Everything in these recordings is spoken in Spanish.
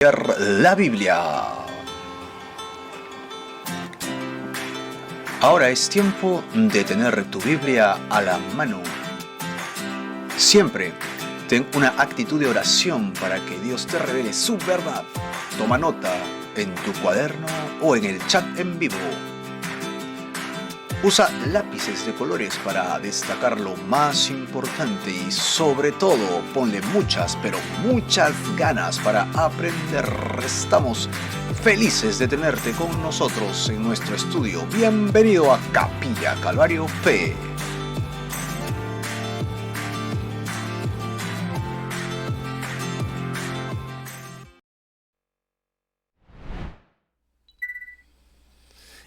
La Biblia. Ahora es tiempo de tener tu Biblia a la mano. Siempre ten una actitud de oración para que Dios te revele su verdad. Toma nota en tu cuaderno o en el chat en vivo. Usa lápices de colores para destacar lo más importante y sobre todo ponle muchas, pero muchas ganas para aprender. Estamos felices de tenerte con nosotros en nuestro estudio. Bienvenido a Capilla Calvario Fe.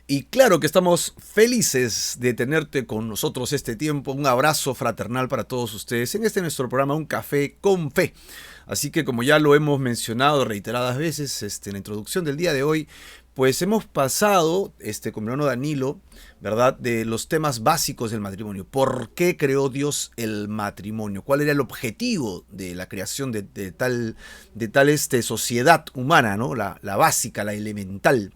Y claro que estamos felices de tenerte con nosotros este tiempo. Un abrazo fraternal para todos ustedes en este nuestro programa Un Café con Fe. Así que como ya lo hemos mencionado reiteradas veces en la introducción del día de hoy, pues hemos pasado, con mi hermano Danilo, ¿verdad?, de los temas básicos del matrimonio. ¿Por qué creó Dios el matrimonio? ¿Cuál era el objetivo de la creación de tal sociedad humana, ¿no? La básica, la elemental,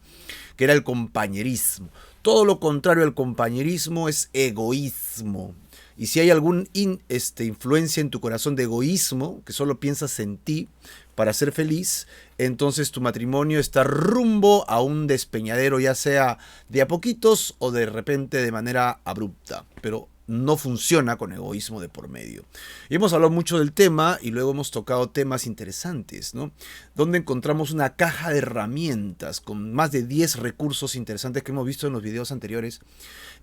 que era el compañerismo. Todo lo contrario al compañerismo es egoísmo. Y si hay alguna influencia en tu corazón de egoísmo, que solo piensas en ti para ser feliz, entonces tu matrimonio está rumbo a un despeñadero, ya sea de a poquitos o de repente de manera abrupta. Pero no funciona con egoísmo de por medio. Y hemos hablado mucho del tema y luego hemos tocado temas interesantes, ¿no? Donde encontramos una caja de herramientas con más de 10 recursos interesantes que hemos visto en los videos anteriores.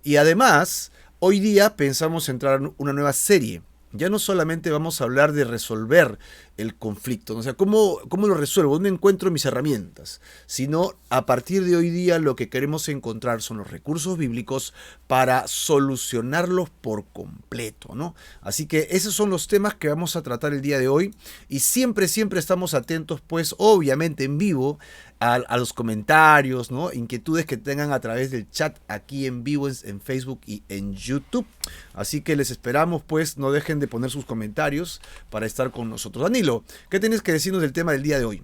Y además, hoy día pensamos entrar en una nueva serie. Ya no solamente vamos a hablar de resolver el conflicto, ¿no? O sea, ¿cómo lo resuelvo? ¿Dónde encuentro mis herramientas? Sino, a partir de hoy día, lo que queremos encontrar son los recursos bíblicos para solucionarlos por completo, ¿no? Así que esos son los temas que vamos a tratar el día de hoy. Y siempre estamos atentos, pues, obviamente en vivo, a los comentarios, ¿no? Inquietudes que tengan a través del chat aquí en vivo en Facebook y en YouTube. Así que les esperamos, pues, no dejen de poner sus comentarios para estar con nosotros. Danilo, ¿qué tienes que decirnos del tema del día de hoy?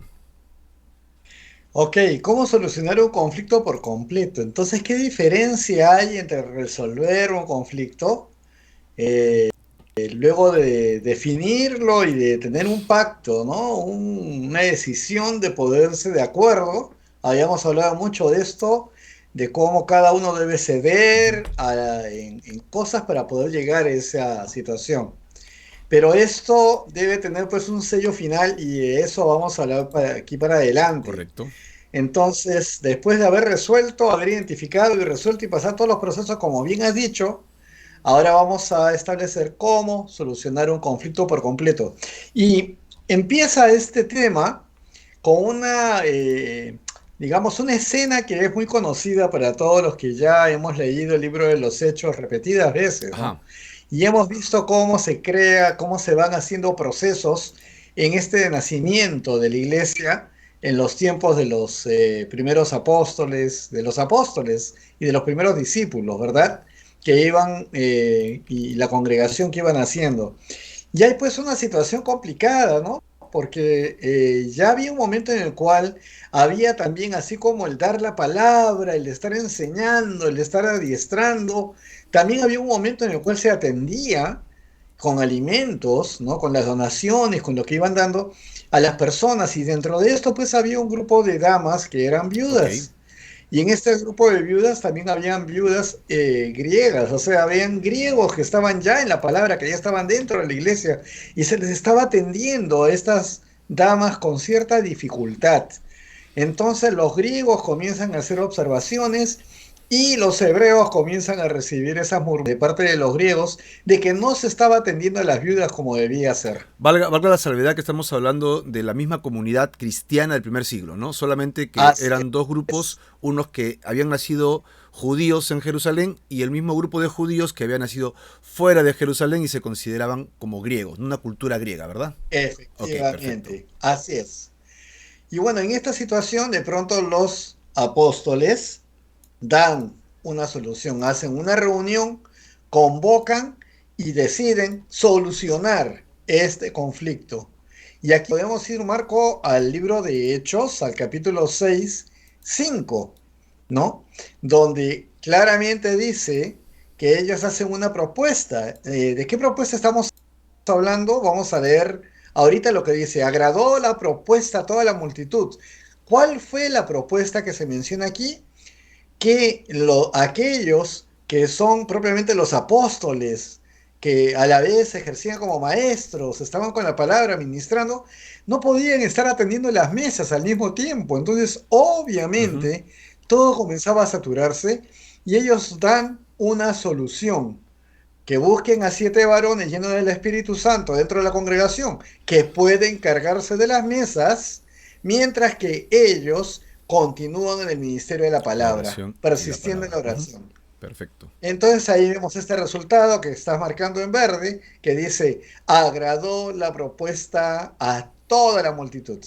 Ok, ¿cómo solucionar un conflicto por completo? Entonces, ¿qué diferencia hay entre resolver un conflicto luego de definirlo y de tener un pacto, ¿no? Una decisión de poderse de acuerdo? Habíamos hablado mucho de esto, de cómo cada uno debe ceder en cosas para poder llegar a esa situación. Pero esto debe tener pues un sello final y de eso vamos a hablar aquí para adelante. Correcto. Entonces, después de haber resuelto, haber identificado y resuelto y pasar todos los procesos como bien has dicho, ahora vamos a establecer cómo solucionar un conflicto por completo. Y empieza este tema con digamos, una escena que es muy conocida para todos los que ya hemos leído el libro de los Hechos repetidas veces, ¿no? Ajá. Y hemos visto cómo se crea, cómo se van haciendo procesos en este nacimiento de la iglesia en los tiempos de los primeros apóstoles, de los apóstoles y de los primeros discípulos, ¿verdad? Que iban, y la congregación que iban haciendo. Y hay pues una situación complicada, ¿no? Porque ya había un momento en el cual había también, así como el dar la palabra, el estar enseñando, el estar adiestrando, también había un momento en el cual se atendía con alimentos, ¿no? Con las donaciones, con lo que iban dando a las personas. Y dentro de esto pues había un grupo de damas que eran Ok. viudas. Y en este grupo de viudas también habían viudas griegas, o sea, habían griegos que estaban ya en la palabra, que ya estaban dentro de la iglesia, y se les estaba atendiendo a estas damas con cierta dificultad. Entonces los griegos comienzan a hacer observaciones y los hebreos comienzan a recibir esas murmuraciones de parte de los griegos de que no se estaba atendiendo a las viudas como debía ser. Valga la salvedad que estamos hablando de la misma comunidad cristiana del primer siglo, ¿no? Solamente que Así eran dos grupos, es. unos que habían nacido judíos en Jerusalén y el mismo grupo de judíos que habían nacido fuera de Jerusalén y se consideraban como griegos, una cultura griega, ¿verdad? Ok, perfecto. Efectivamente, así es. Y bueno, en esta situación de pronto los apóstoles dan una solución, hacen una reunión, convocan y deciden solucionar este conflicto. Y aquí podemos ir, Marco, al libro de Hechos, al capítulo 6, 5, ¿no? Donde claramente dice que ellos hacen una propuesta. ¿De qué propuesta estamos hablando? Vamos a leer ahorita lo que dice. Agradó la propuesta a toda la multitud. ¿Cuál fue la propuesta que se menciona aquí? Que aquellos que son propiamente los apóstoles, que a la vez ejercían como maestros, estaban con la palabra ministrando, no podían estar atendiendo las mesas al mismo tiempo. Entonces, Ujú. obviamente, todo comenzaba a saturarse y ellos dan una solución: que busquen a 7 varones llenos del Espíritu Santo dentro de la congregación, que pueden cargarse de las mesas, mientras que ellos continúan en el ministerio de la La palabra, oración y la persistiendo en la palabra. Ujú. oración. Perfecto. Entonces ahí vemos este resultado que estás marcando en verde, que dice, agradó la propuesta a toda la multitud.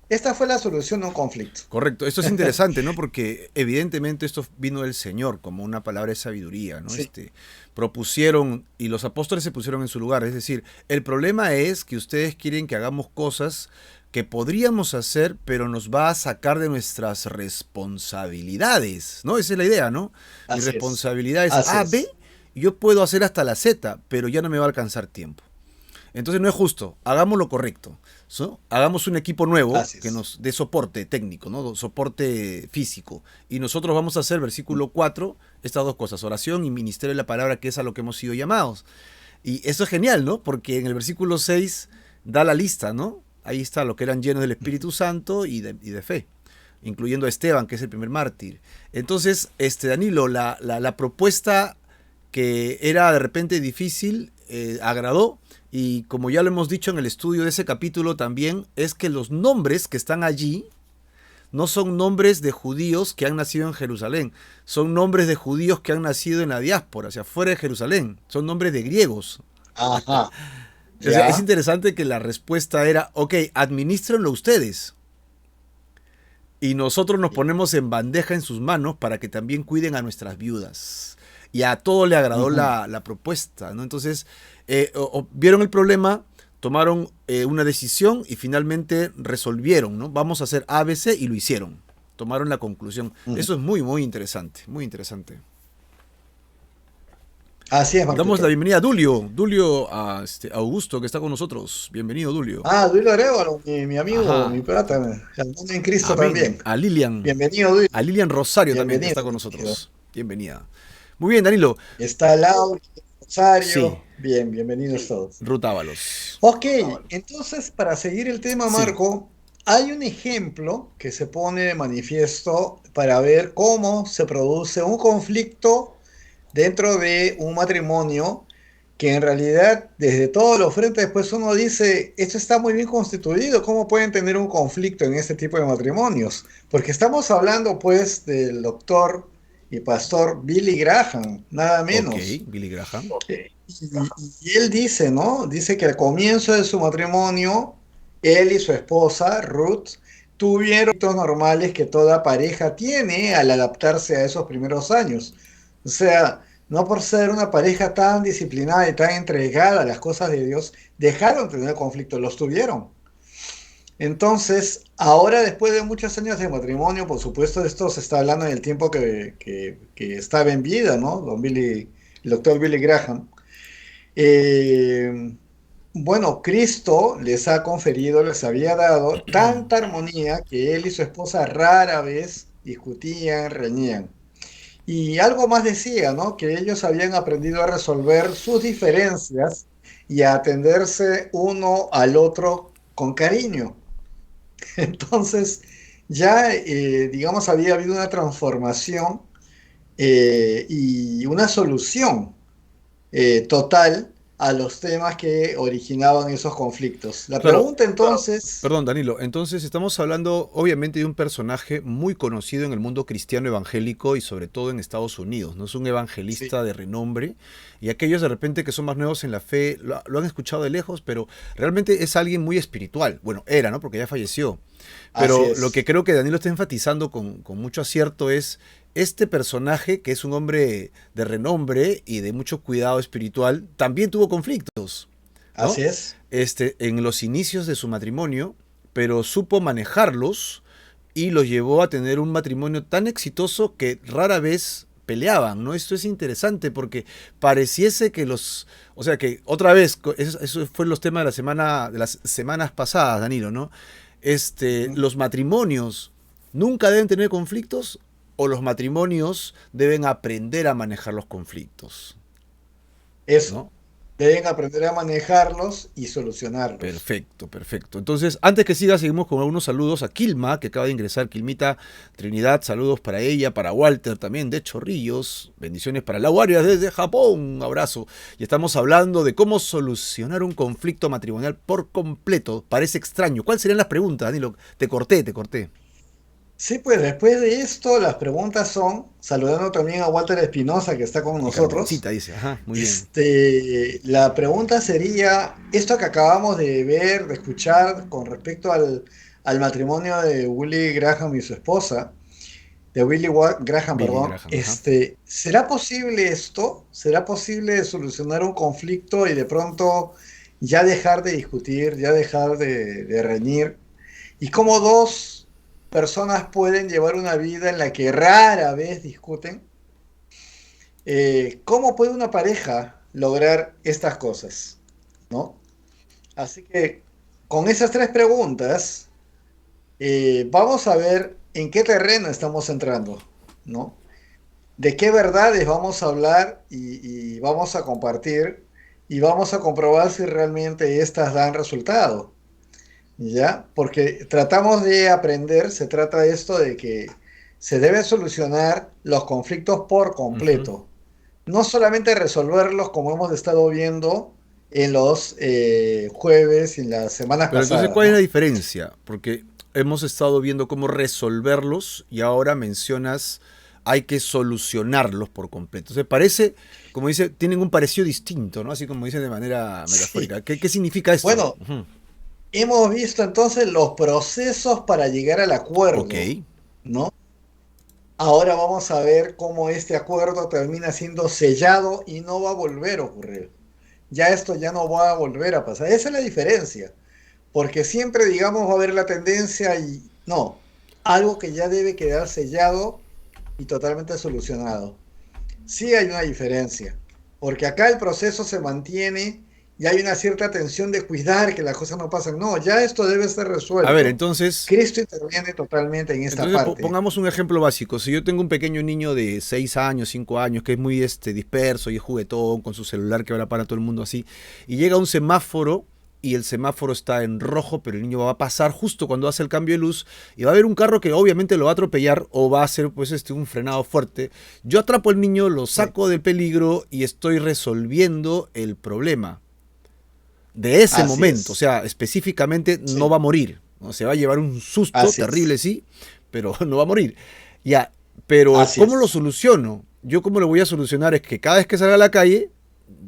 Esta fue la solución a un conflicto. Correcto. Esto es interesante, ¿no? Porque evidentemente esto vino del Señor como una palabra de sabiduría, ¿no? Sí. Propusieron y los apóstoles se pusieron en su lugar. Es decir, el problema es que ustedes quieren que hagamos cosas que podríamos hacer, pero nos va a sacar de nuestras responsabilidades, ¿no? Esa es la idea, ¿no? Mi Así es. responsabilidad es Así A, B, es. y yo puedo hacer hasta la Z, pero ya no me va a alcanzar tiempo. Entonces no es justo, hagamos lo correcto. ¿So? Hagamos un equipo nuevo Así que es. nos dé soporte técnico, ¿no? Soporte físico. Y nosotros vamos a hacer, versículo 4 estas dos cosas, oración y ministerio de la palabra, que es a lo que hemos sido llamados. Y eso es genial, ¿no? Porque en el versículo 6 da la lista, ¿no? Ahí está lo que eran llenos del Espíritu Santo y de fe, incluyendo a Esteban, que es el primer mártir. Entonces, Danilo, la propuesta que era de repente difícil, agradó. Y como ya lo hemos dicho en el estudio de ese capítulo también, es que los nombres que están allí no son nombres de judíos que han nacido en Jerusalén, son nombres de judíos que han nacido en la diáspora, o sea, fuera de Jerusalén, son nombres de griegos. Ajá. O sea, es Ya. interesante que la respuesta era, ok, administrenlo ustedes. Y nosotros nos ponemos en bandeja en sus manos para que también cuiden a nuestras viudas. Y a todo le agradó Ujú. la propuesta, ¿no? Entonces, vieron el problema, tomaron una decisión y finalmente resolvieron, ¿no? Vamos a hacer ABC y lo hicieron. Tomaron la conclusión. Ujú. Eso es muy, muy interesante, muy interesante. Así es, Damos la Marquito. bienvenida a Dulio a Augusto, que está con nosotros. Bienvenido, Dulio. Duilo Arevalo, mi amigo, mi Ajá. plata, hermano en Cristo Amén. también. A Lilian. Bienvenido, Duilo. A Lilian Rosario también, que está Bienvenido, con bienvenido. nosotros. Bienvenida. Muy bien, Danilo. Está Laura, Sí, Rosario. Bien, bienvenidos todos. Ruth Ábalos. Ok, entonces para seguir el tema, Sí. Marco, hay un ejemplo que se pone de manifiesto para ver cómo se produce un conflicto dentro de un matrimonio que en realidad desde todos los frentes después uno dice, esto está muy bien constituido, ¿cómo pueden tener un conflicto en este tipo de matrimonios? Porque estamos hablando pues del doctor y pastor Billy Graham, nada Ok, menos. Billy Graham. Y él dice, ¿no? Dice que al comienzo de su matrimonio, él y su esposa, Ruth, tuvieron actos normales que toda pareja tiene al adaptarse a esos primeros años. O sea, no por ser una pareja tan disciplinada y tan entregada a las cosas de Dios, dejaron de tener conflictos, los tuvieron. Entonces, ahora después de muchos años de matrimonio, por supuesto, esto se está hablando en el tiempo que estaba en vida, ¿no? El doctor Billy Graham. Eh, bueno, Cristo les ha conferido, les había dado tanta armonía que él y su esposa rara vez discutían, reñían. Y algo más decía, ¿no? Que ellos habían aprendido a resolver sus diferencias y a atenderse uno al otro con cariño. Entonces, ya, digamos, había habido una transformación y una solución total a los temas que originaban esos conflictos. La Claro, pregunta entonces, perdón, Danilo. Entonces estamos hablando obviamente de un personaje muy conocido en el mundo cristiano evangélico y sobre todo en Estados Unidos, ¿no? Es un sí, evangelista de renombre y aquellos de repente que son más nuevos en la fe lo han escuchado de lejos, pero realmente es alguien muy espiritual. Bueno, era, ¿no? Porque ya falleció. así Pero lo que es, creo que Danilo está enfatizando con mucho acierto es este personaje, que es un hombre de renombre y de mucho cuidado espiritual, también tuvo conflictos. ¿no? Así es. En los inicios de su matrimonio, pero supo manejarlos y los llevó a tener un matrimonio tan exitoso que rara vez peleaban, ¿no? Esto es interesante porque pareciese que o sea que otra vez, eso fue los temas de las semanas pasadas, Danilo, ¿no? Los matrimonios nunca deben tener conflictos o los matrimonios deben aprender a manejar los conflictos, Eso. ¿no? Deben aprender a manejarlos y solucionarlos. Perfecto, perfecto. Entonces, antes que siga, seguimos con algunos saludos a Quilma, que acaba de ingresar. Quilmita Trinidad, saludos para ella, para Walter también de Chorrillos. Bendiciones para la Guardia desde Japón, un abrazo. Y estamos hablando de cómo solucionar un conflicto matrimonial por completo. Parece extraño. ¿Cuáles serían las preguntas, Danilo? Te corté, te corté. Sí, pues después de esto, las preguntas son, saludando también a Walter Espinosa, que está con Y nosotros. Carmencita dice, ajá, muy bien. La pregunta sería, esto que acabamos de ver, de escuchar con respecto al matrimonio de Willie Graham y su esposa, de Graham, Billy perdón, Graham, ajá. ¿será posible esto? ¿Será posible solucionar un conflicto y de pronto ya dejar de discutir, ya dejar de reñir? ¿Y cómo dos personas pueden llevar una vida en la que rara vez discuten? ¿Cómo puede una pareja lograr estas cosas? ¿No? Así que con esas tres preguntas, vamos a ver en qué terreno estamos entrando, ¿no? De qué verdades vamos a hablar y vamos a compartir y vamos a comprobar si realmente estas dan resultado, ¿ya? Porque tratamos de aprender, se trata de esto de que se deben solucionar los conflictos por Ujú. completo, no solamente resolverlos como hemos estado viendo en los jueves y en las semanas Pero entonces, pasadas, ¿cuál es la ¿no? diferencia? Porque hemos estado viendo cómo resolverlos y ahora mencionas hay que solucionarlos por completo. Entonces parece, como dice, tienen un parecido distinto, ¿no? Así como dicen de manera Sí. metafórica. ¿Qué significa esto? Bueno, Ujú. hemos visto entonces los procesos para llegar al Ok. acuerdo, ¿no? Ahora vamos a ver cómo este acuerdo termina siendo sellado y no va a volver a ocurrir. Ya esto ya no va a volver a pasar. Esa es la diferencia. Porque siempre, digamos, va a haber la tendencia y no, algo que ya debe quedar sellado y totalmente solucionado. Sí hay una diferencia, porque acá el proceso se mantiene y hay una cierta tensión de cuidar que las cosas no pasen. No, ya esto debe ser A ver, resuelto. entonces, Cristo interviene totalmente en esta parte. pongamos un ejemplo básico. Si yo tengo un pequeño niño de 6 años, 5 años, que es muy disperso y es juguetón con su celular que va para todo el mundo así, y llega a un semáforo y el semáforo está en rojo, pero el niño va a pasar justo cuando hace el cambio de luz y va a haber un carro que obviamente lo va a atropellar o va a hacer pues un frenado fuerte. Yo atrapo al niño, lo Sí, saco del peligro y estoy resolviendo el problema de ese así momento. O es. sea, específicamente no Sí, va a morir, ¿no? Se va a llevar un susto así es. terrible, sí, pero no va a morir. Ya, pero Así ¿cómo lo es. soluciono? Yo cómo lo voy a solucionar es que cada vez que salga a la calle,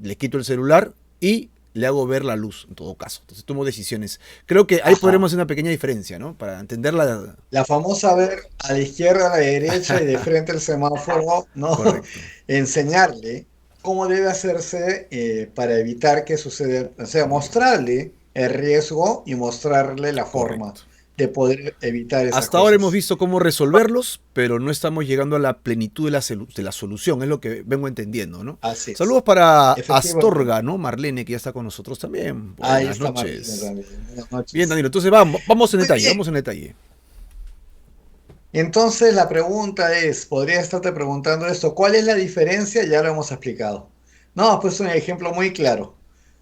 le quito el celular y le hago ver la luz, en todo caso. Entonces tomo decisiones. Creo que ahí podremos Ajá. hacer una pequeña diferencia, ¿no? Para entender la... La famosa ver a la izquierda, a la derecha y de frente al semáforo, ¿no? Correcto, Enseñarle cómo debe hacerse para evitar que suceda, o sea, mostrarle el riesgo y mostrarle la forma correcto. de poder evitar esas Hasta ahora hemos cosas. visto cómo resolverlos, pero no estamos llegando a la plenitud de de la solución, es lo que vengo entendiendo, ¿no? Así es. Saludos para Efectivamente. Astorga, ¿no? Marlene, que ya está con nosotros también. Ahí Buenas está Martín noches. también. Buenas Bien, noches. Danilo, entonces vamos en Muy detalle, bien. vamos en detalle. Entonces la pregunta es, podría estarte preguntando esto, ¿cuál es la diferencia? Ya lo hemos explicado. No, pues un ejemplo muy claro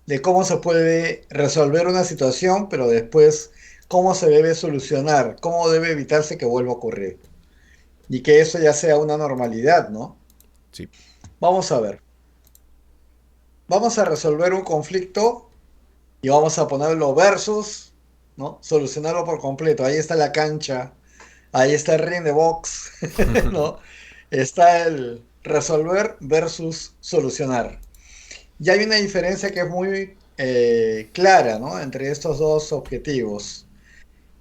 de cómo se puede resolver una situación, pero después cómo se debe solucionar, cómo debe evitarse que vuelva a ocurrir y que eso ya sea una normalidad, ¿no? Sí. Vamos a ver, vamos a resolver un conflicto y vamos a ponerlo versus, ¿no? Solucionarlo por completo. Ahí está la cancha, ahí está el ring de box, ¿no? Está el resolver versus solucionar. Y hay una diferencia que es muy clara, ¿no? Entre estos dos objetivos.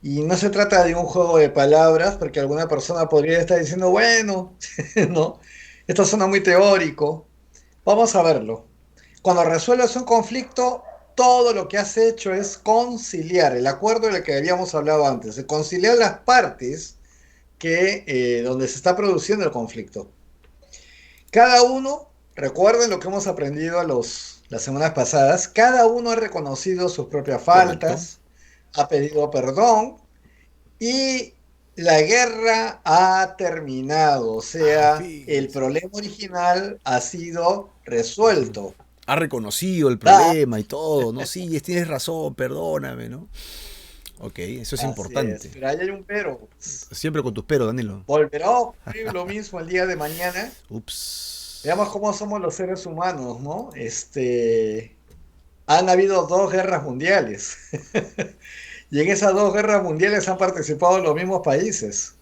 Y no se trata de un juego de palabras, porque alguna persona podría estar diciendo, bueno, ¿no? Esto suena muy teórico. Vamos a verlo. Cuando resuelves un conflicto, todo lo que has hecho es conciliar el acuerdo del que habíamos hablado antes, de conciliar las partes donde se está produciendo el conflicto. Cada uno, recuerden lo que hemos aprendido las semanas pasadas, cada uno ha reconocido sus propias faltas, ha pedido perdón y la guerra ha terminado, o sea, el problema original ha sido resuelto. Ha reconocido el problema y todo, ¿no? Sí, tienes razón, perdóname, ¿no? Ok, eso es importante. Pero ahí hay un pero. Siempre con tus peros, Danilo. Volverá a ocurrir lo mismo el día de mañana. Ups. Veamos cómo somos los seres humanos, ¿no? Han habido 2 guerras mundiales. Y en esas 2 guerras mundiales han participado los mismos países.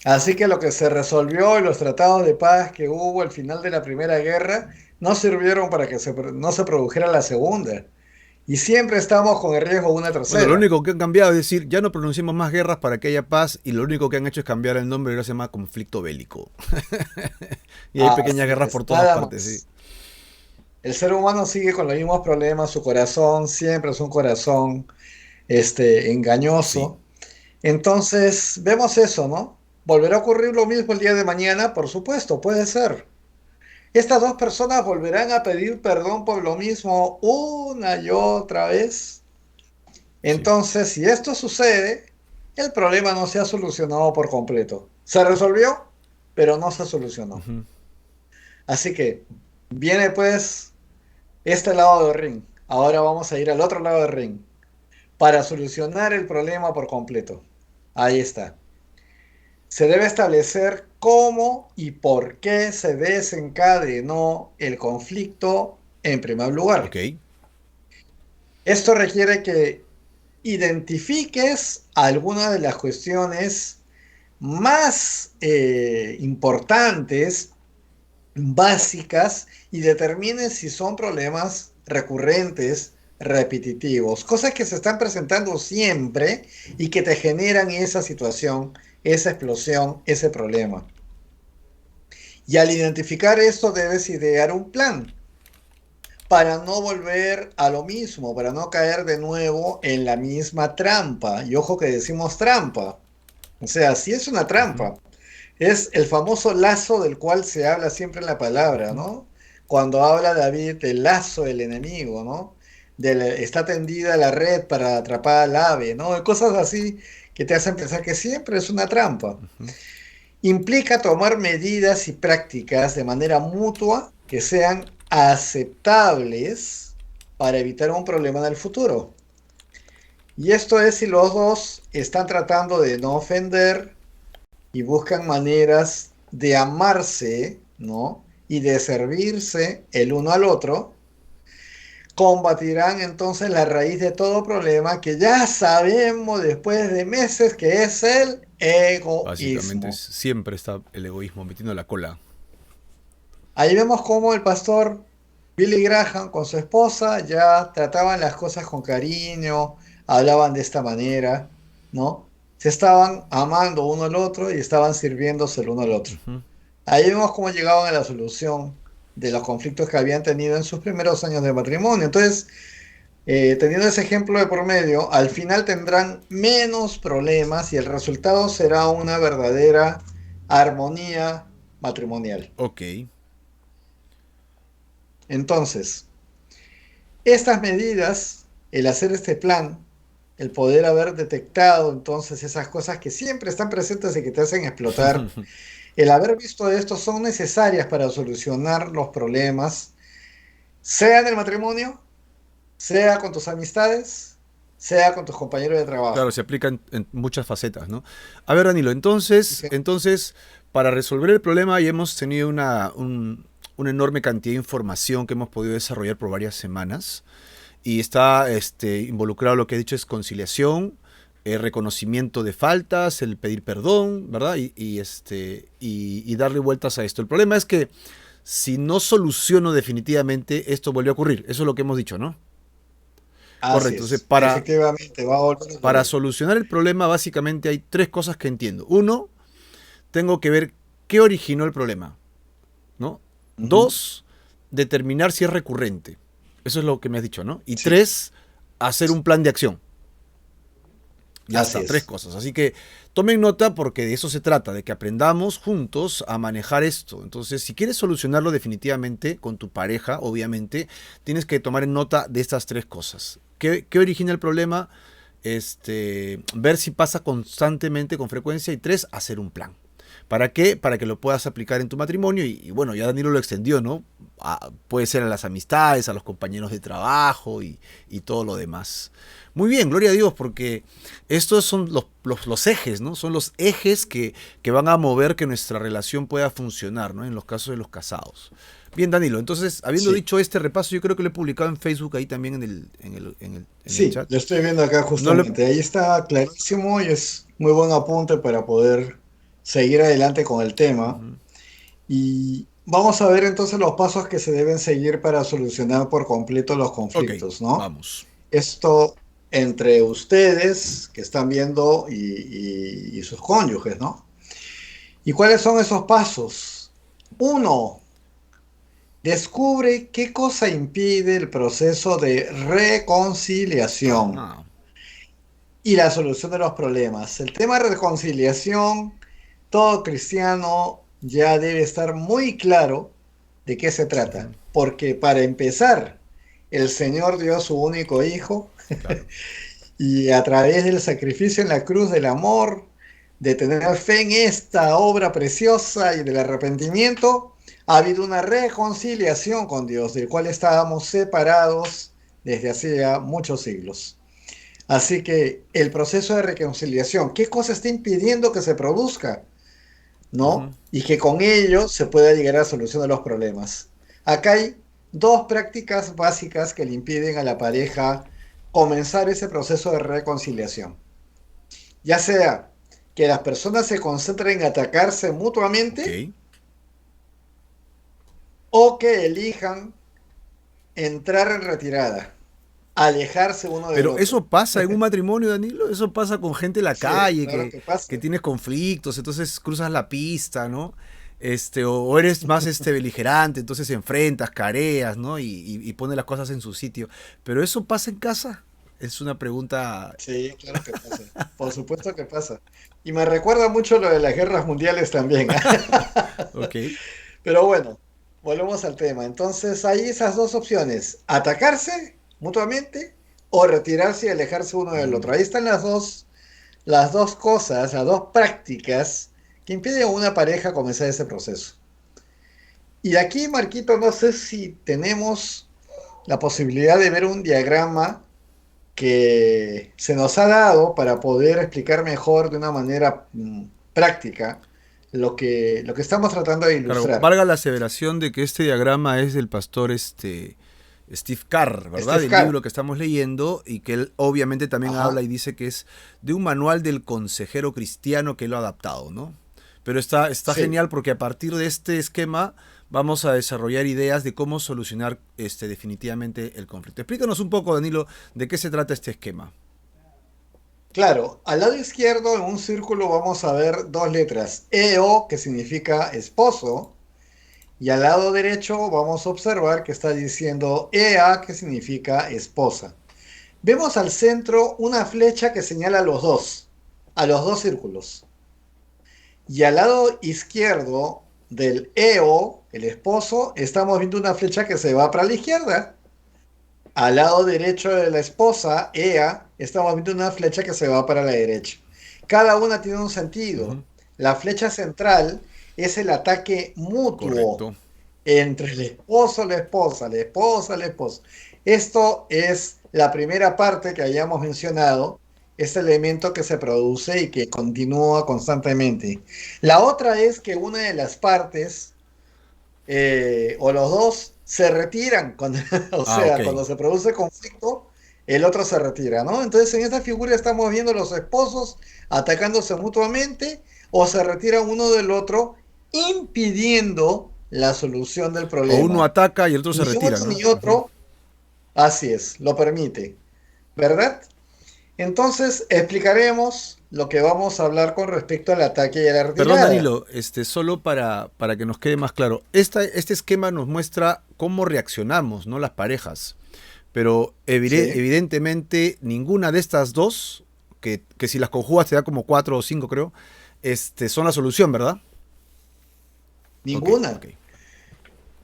Así que lo que se resolvió en los tratados de paz que hubo al final de la Primera Guerra no sirvieron para que no se produjera la segunda. Y siempre estamos con el riesgo de una tercera. Bueno, lo único que han cambiado es decir, ya no pronunciamos más guerras para que haya paz, y lo único que han hecho es cambiar el nombre y ahora se llama conflicto bélico. Y hay pequeñas guerras por todas partes, sí. El ser humano sigue con los mismos problemas, su corazón siempre es un corazón engañoso. Sí. Entonces, vemos eso, ¿no? ¿Volverá a ocurrir lo mismo el día de mañana? Por supuesto, puede ser. Estas 2 personas volverán a pedir perdón por lo mismo una y otra vez. Entonces, si esto sucede, el problema no se ha solucionado por completo. Se resolvió, pero no se solucionó. Así que viene pues este lado del ring. Ahora vamos a ir al otro lado del ring para solucionar el problema por completo. Ahí está. Se debe establecer cómo y por qué se desencadenó el conflicto en primer lugar. Okay. Esto requiere que identifiques algunas de las cuestiones más importantes, básicas, y determines si son problemas recurrentes, repetitivos, cosas que se están presentando siempre y que te generan esa situación, esa explosión, ese problema. Y al identificar esto debes idear un plan para no volver a lo mismo, para no caer de nuevo en la misma trampa. Y ojo que decimos trampa. O sea, sí es una trampa. Es el famoso lazo del cual se habla siempre en la palabra, ¿no? Cuando habla David del lazo del enemigo, ¿no? Está tendida la red para atrapar al ave, ¿no? Cosas así que te hacen pensar que siempre es una trampa. Implica tomar medidas y prácticas de manera mutua que sean aceptables para evitar un problema en el futuro. Y esto es si los dos están tratando de no ofender y buscan maneras de amarse, ¿no? Y de servirse el uno al otro. Combatirán entonces la raíz de todo problema que ya sabemos después de meses que es el egoísmo. Básicamente siempre está el egoísmo metiendo la cola. Ahí vemos cómo el pastor Billy Graham con su esposa ya trataban las cosas con cariño, hablaban de esta manera, ¿no? Se estaban amando uno al otro y estaban sirviéndose el uno al otro. Ahí vemos cómo llegaban a la solución de los conflictos que habían tenido en sus primeros años de matrimonio. Entonces, teniendo ese ejemplo de por medio, al final tendrán menos problemas y el resultado será una verdadera armonía matrimonial. Ok. Entonces, estas medidas, el hacer este plan, el poder haber detectado entonces esas cosas que siempre están presentes y que te hacen explotar, el haber visto esto son necesarias para solucionar los problemas, sea en el matrimonio, sea con tus amistades, sea con tus compañeros de trabajo. Claro, se aplican en muchas facetas, ¿no? A ver, Danilo, entonces, para resolver el problema ya hemos tenido una enorme cantidad de información que hemos podido desarrollar por varias semanas y está involucrado lo que he dicho es conciliación, reconocimiento de faltas, el pedir perdón, ¿verdad? Y darle vueltas a esto. El problema es que si no soluciono definitivamente, esto vuelve a ocurrir. Eso es lo que hemos dicho, ¿no? Correcto. Entonces, efectivamente, va a volver a para solucionar el problema, básicamente hay 3 cosas que entiendo. 1, tengo que ver qué originó el problema, ¿no? 2, determinar si es recurrente. Eso es lo que me has dicho, ¿no? Y Sí, 3, hacer un plan de acción. Ya así está, 3 es. cosas. Así que tomen nota porque de eso se trata, de que aprendamos juntos a manejar esto. Entonces, si quieres solucionarlo definitivamente con tu pareja, obviamente, tienes que tomar en nota de estas 3 cosas. ¿Qué origina el problema? Ver si pasa constantemente, con frecuencia. Y 3, hacer un plan. ¿Para qué? Para que lo puedas aplicar en tu matrimonio. Y bueno, ya Danilo lo extendió, ¿no? Puede ser a las amistades, a los compañeros de trabajo y todo lo demás. Muy bien, gloria a Dios, porque estos son los ejes, ¿no? Son los ejes que van a mover que nuestra relación pueda funcionar, ¿no? En los casos de los casados. Bien, Danilo, entonces, habiendo Sí, dicho este repaso, yo creo que lo he publicado en Facebook ahí también en el sí, chat. lo estoy viendo acá No le, justamente. Ahí está clarísimo y es muy buen apunte para poder seguir adelante con el tema. Ujú. Y vamos a ver entonces los pasos que se deben seguir para solucionar por completo los Ok, conflictos, ¿no? vamos. Esto entre ustedes que están viendo y sus cónyuges, ¿no? ¿Y cuáles son esos pasos? Uno, descubre qué cosa impide el proceso de reconciliación Ajá. y la solución de los problemas. El tema de reconciliación, todo cristiano ya debe estar muy claro de qué se trata. Ujú. Porque para empezar, el Señor dio a su único hijo Claro. y a través del sacrificio en la cruz del amor, de tener fe en esta obra preciosa y del arrepentimiento, ha habido una reconciliación con Dios, del cual estábamos separados desde hacía muchos siglos. Así que el proceso de reconciliación, ¿qué cosa está impidiendo que se produzca? Ujú. ¿No? Y que con ello se pueda llegar a la solución de los problemas. Acá hay dos prácticas básicas que le impiden a la pareja comenzar ese proceso de reconciliación. Ya sea que las personas se concentren en atacarse Ok. mutuamente o que elijan entrar en retirada, alejarse uno del Pero otro. eso pasa en un matrimonio, Danilo. Eso pasa con gente en la Sí, calle claro que pasa. que tienes conflictos, entonces cruzas la pista, ¿no? O eres más beligerante, entonces enfrentas, careas, ¿no? Y pones las cosas en su sitio. Pero eso pasa en casa. Es una pregunta. Sí, claro que pasa. Por supuesto que pasa. Y me recuerda mucho lo de las guerras mundiales también. Ok. Pero bueno, volvemos al tema. Entonces hay esas dos opciones, atacarse mutuamente o retirarse y alejarse uno del Ujú. otro. Ahí están las dos cosas, las dos prácticas que impiden a una pareja comenzar ese proceso. Y aquí, Marquito, no sé si tenemos la posibilidad de ver un diagrama que se nos ha dado para poder explicar mejor de una manera práctica lo que estamos tratando de Claro, ilustrar. valga la aseveración de que este diagrama es del pastor Steve Carr, ¿verdad? Steve Del Carr. libro que estamos leyendo y que él obviamente también habla Ajá. y dice que es de un manual del consejero cristiano que él lo ha adaptado, ¿no? Pero está Sí, genial porque a partir de este esquema vamos a desarrollar ideas de cómo solucionar definitivamente el conflicto. Explícanos un poco, Danilo, de qué se trata este esquema. claro. Al lado izquierdo, en un círculo, vamos a ver dos letras. EO, que significa esposo, y al lado derecho vamos a observar que está diciendo EA, que significa esposa. Vemos al centro una flecha que señala a los dos círculos. Y al lado izquierdo del EO, el esposo, estamos viendo una flecha que se va para la izquierda. Al lado derecho de la esposa, EA, estamos viendo una flecha que se va para la derecha. Cada una tiene un sentido. Ujú. La flecha central es el ataque mutuo Correcto. entre el esposo, la esposa, la esposa, la esposa. Esto es la primera parte que habíamos mencionado, este elemento que se produce y que continúa constantemente. La otra es que una de las partes o los dos se retiran, cuando, o Ah, ok. sea, cuando se produce conflicto, el otro se retira, ¿no? Entonces en esta figura estamos viendo los esposos atacándose mutuamente o se retiran uno del otro, impidiendo la solución del O uno problema. ataca y el otro se Ni retira, uno ¿no? ni Ujú. otro, así es, lo permite, ¿verdad? Entonces explicaremos lo que vamos a hablar con respecto al ataque y a la Perdón, retirada. Danilo, solo para que nos quede más claro. Este esquema nos muestra cómo reaccionamos, ¿no? Las parejas. pero Sí. evidentemente ninguna de estas dos, que si las conjugas te da como 4 o 5 creo, son la solución, ¿verdad? Ok, Ninguna. ok.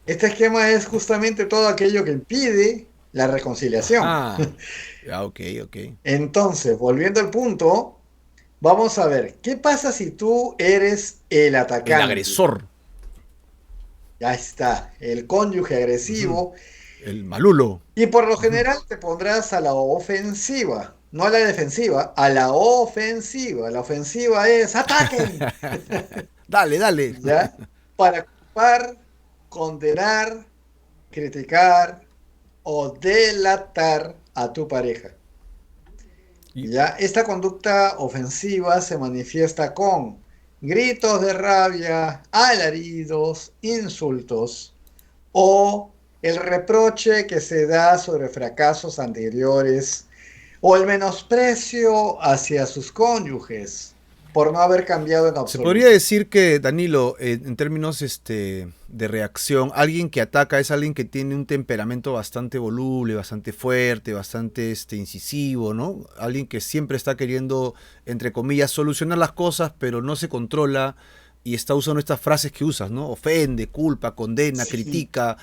Este esquema es justamente todo aquello que impide la reconciliación. Ajá. Ya, ok, ok. Entonces, volviendo al punto, vamos a ver, ¿qué pasa si tú eres el El atacante? agresor. Ya está, el cónyuge Ujú. agresivo. El malulo. Y por lo Ujú. general te pondrás a la ofensiva, no a la defensiva, a la ofensiva. La ofensiva es ataquen, Dale, dale. ¿ya? Para culpar, condenar, criticar o delatar a tu pareja. Y- ¿Ya? Esta conducta ofensiva se manifiesta con gritos de rabia, alaridos, insultos o el reproche que se da sobre fracasos anteriores o el menosprecio hacia sus cónyuges por no haber cambiado en Se podría absoluto. decir que, Danilo, en términos de reacción, alguien que ataca es alguien que tiene un temperamento bastante voluble, bastante fuerte, bastante incisivo, ¿no? Alguien que siempre está queriendo, entre comillas, solucionar las cosas, pero no se controla y está usando estas frases que usas, ¿no? Ofende, culpa, condena, Sí, critica,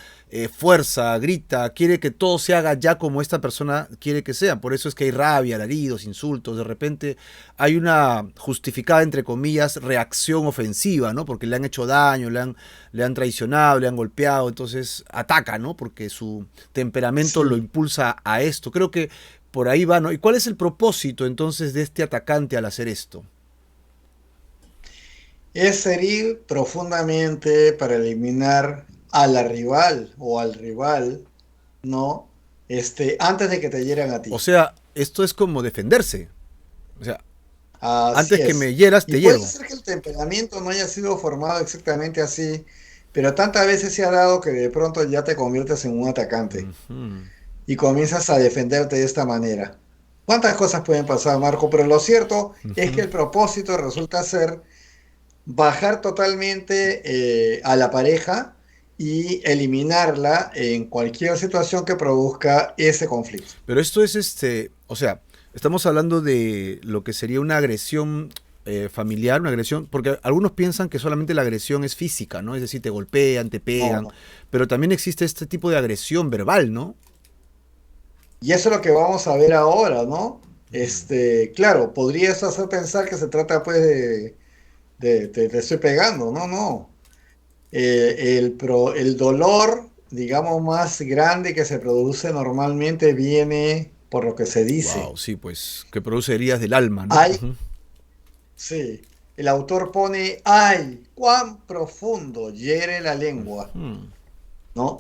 fuerza, grita, quiere que todo se haga ya como esta persona quiere que sea. Por eso es que hay rabia, alaridos, insultos, de repente hay una justificada, entre comillas, reacción ofensiva, ¿no? Porque le han hecho daño, le han traicionado, le han golpeado, entonces ataca, ¿no? Porque su temperamento lo sí. impulsa a esto. Creo que por ahí va, ¿no? ¿Y cuál es el propósito entonces de este atacante al hacer esto? Es herir profundamente para eliminar a la rival o al rival, ¿no? Antes de que te hieran a O ti. sea, esto es como defenderse. O sea, Así antes que es. me hieras, Y te puede hiero. ser que el temperamento no haya sido formado exactamente así, pero tantas veces se ha dado que de pronto ya te conviertes en un atacante Ujú. y comienzas a defenderte de esta manera. ¿Cuántas cosas pueden pasar, Marco? Pero lo cierto es que Ujú. el propósito resulta ser bajar totalmente a la pareja y eliminarla en cualquier situación que produzca ese conflicto. Pero esto es o sea, estamos hablando de lo que sería una agresión familiar, una agresión, porque algunos piensan que solamente la agresión es física, ¿no? Es decir, te golpean, te No, pegan, no. pero también existe este tipo de agresión verbal, ¿no? Y eso es lo que vamos a ver ahora, ¿no? Claro, podrías hacer pensar que se trata pues te estoy pegando, no, no. El dolor, digamos, más grande que se produce normalmente viene por lo que se Wow, dice. sí, pues que produce heridas del alma, ¿no? Ay, Ujú. sí, el autor pone, ay, cuán profundo hiere la lengua, Hmm. ¿no?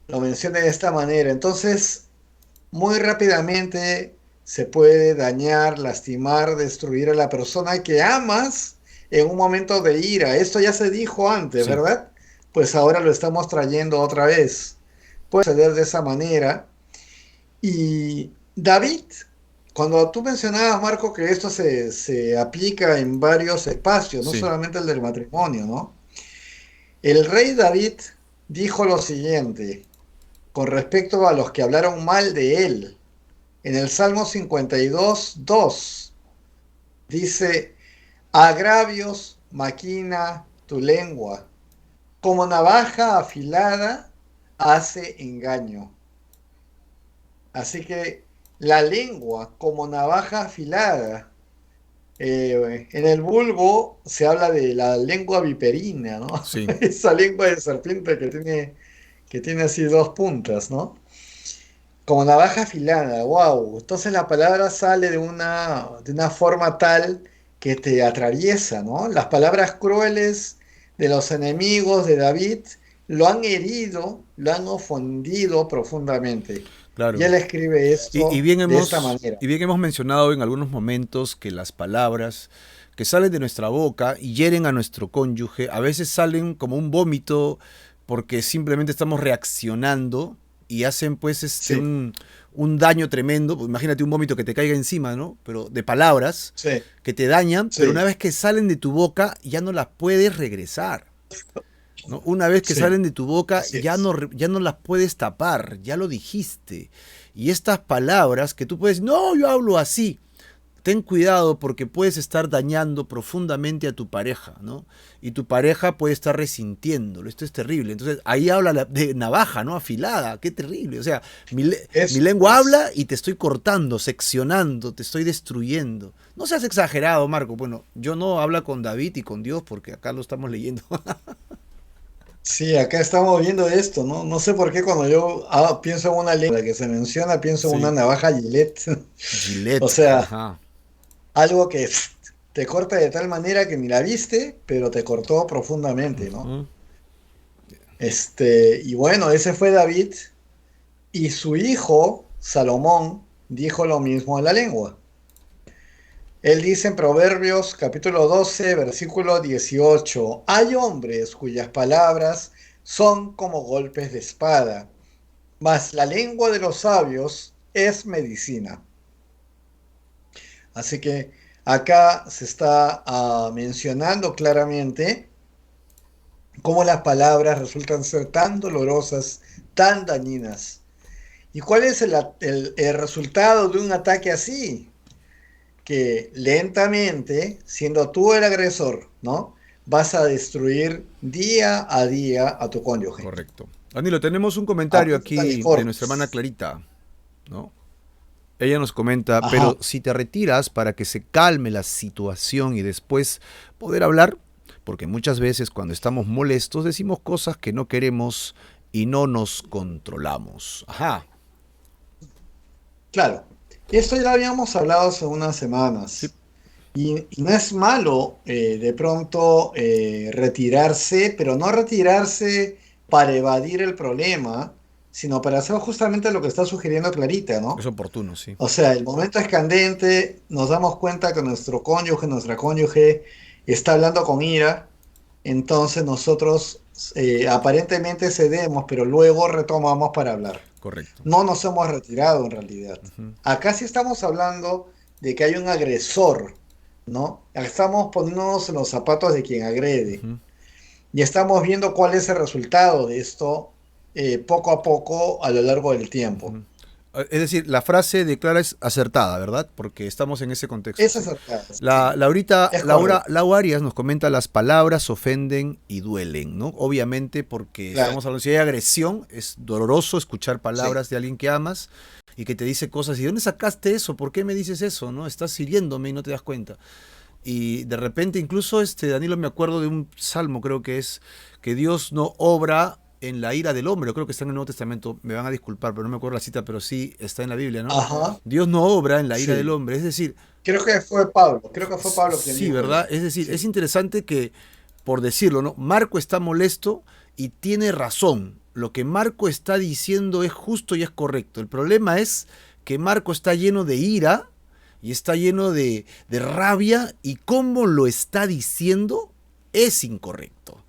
Lo menciona de esta manera. Entonces, muy rápidamente se puede dañar, lastimar, destruir a la persona que amas en un momento de ira. Esto ya se dijo antes, Sí, ¿verdad? Pues ahora lo estamos trayendo otra vez. Puede suceder de esa manera. Y David, cuando tú mencionabas, Marco, que esto se aplica en varios espacios, no sí. solamente el del matrimonio, ¿no? El rey David dijo lo siguiente con respecto a los que hablaron mal de él. En el Salmo 52, 2 dice, agravios maquina tu lengua, como navaja afilada hace engaño. Así que la lengua como navaja afilada, en el vulgo se habla de la lengua viperina, ¿no? Sí. Esa lengua de serpiente que tiene así dos puntas, ¿no? Como navaja afilada, wow. Entonces la palabra sale de una forma tal que te atraviesa, ¿no? Las palabras crueles de los enemigos de David lo han herido, lo han ofendido profundamente. Y Claro. él escribe Y esto de esta manera. bien hemos mencionado en algunos momentos que las palabras que salen de nuestra boca y hieren a nuestro cónyuge, a veces salen como un vómito porque simplemente estamos reaccionando y hacen pues Sí, un daño tremendo. Pues imagínate un vómito que te caiga encima, ¿no? Pero de palabras sí, que te dañan, pero una sí, vez que salen de tu boca ya no las puedes regresar, ¿no? Una vez que sí, salen de tu boca así es. ya no las puedes tapar, ya lo dijiste. Y estas palabras que tú puedes, no, yo hablo así. Ten cuidado porque puedes estar dañando profundamente a tu pareja, ¿no? Y tu pareja puede estar resintiéndolo. Esto es terrible. Entonces, ahí habla de navaja, ¿no? Afilada. Qué terrible. O sea, mi lengua habla y te estoy cortando, seccionando, te estoy destruyendo. No seas exagerado, Marco. Bueno, yo no hablo con David y con Dios porque acá lo estamos leyendo. Sí, acá estamos viendo esto, ¿no? No sé por qué cuando yo pienso en una lengua que se menciona, pienso en una Sí. navaja Gillette. O Gillette, sea, ajá. algo que te corta de tal manera que ni la viste, pero te cortó profundamente, ¿no? Ujú. Y bueno, ese fue David, y su hijo, Salomón, dijo lo mismo en la lengua. Él dice en Proverbios capítulo 12, versículo 18, hay hombres cuyas palabras son como golpes de espada, mas la lengua de los sabios es medicina. Así que acá se está mencionando claramente cómo las palabras resultan ser tan dolorosas, tan dañinas. ¿Y cuál es el resultado de un ataque así? Que lentamente, siendo tú el agresor, ¿no? Vas a destruir día a día a tu cónyuge. Correcto. Danilo, tenemos un A comentario puntos tan aquí de nuestra hermana fuertes. Clarita, ¿no? Ella nos comenta, Ajá, pero si te retiras para que se calme la situación y después poder hablar, porque muchas veces cuando estamos molestos decimos cosas que no queremos y no nos controlamos. Ajá, claro. Esto ya lo habíamos hablado hace unas sí, semanas. Y no es malo de pronto retirarse, pero no retirarse para evadir el problema, sino para hacer justamente lo que está sugiriendo Clarita, es ¿no? oportuno, sí. O sea, el momento es candente, nos damos cuenta que nuestro cónyuge, nuestra cónyuge está hablando con ira, entonces nosotros aparentemente cedemos, pero luego retomamos para hablar. Correcto. No nos hemos retirado en realidad. Ujú, Acá sí estamos hablando de que hay un agresor, ¿no? Estamos poniéndonos en los zapatos de quien agrede ujú, y estamos viendo cuál es el resultado de esto poco a poco a lo largo del tiempo. ujú. Es decir, la frase de Clara es acertada, ¿verdad? Porque estamos en ese contexto, Es sí. acertado, sí, es Laura, correcto, Lau Arias nos comenta las palabras ofenden y duelen, ¿no? Obviamente porque claro, estamos hablando, si hay agresión, es doloroso escuchar sí. palabras de alguien que amas y que te dice cosas, ¿y dónde sacaste eso? ¿Por qué me dices eso? ¿No? Estás hiriéndome y no te das cuenta. Y de repente incluso, Danilo, me acuerdo de un salmo, creo que es, que Dios no obra en la ira del hombre, creo que está en el Nuevo Testamento, me van a disculpar, pero no me acuerdo la cita, pero sí está en la Biblia, ¿no? Ajá, Dios no obra en la ira del sí. hombre, es decir, Creo que fue Pablo quien sí, dijo ¿verdad? eso. Es decir, es Sí, interesante que, por decirlo, ¿no? Marco está molesto y tiene razón. Lo que Marco está diciendo es justo y es correcto. El problema es que Marco está lleno de ira y está lleno de rabia y cómo lo está diciendo es incorrecto.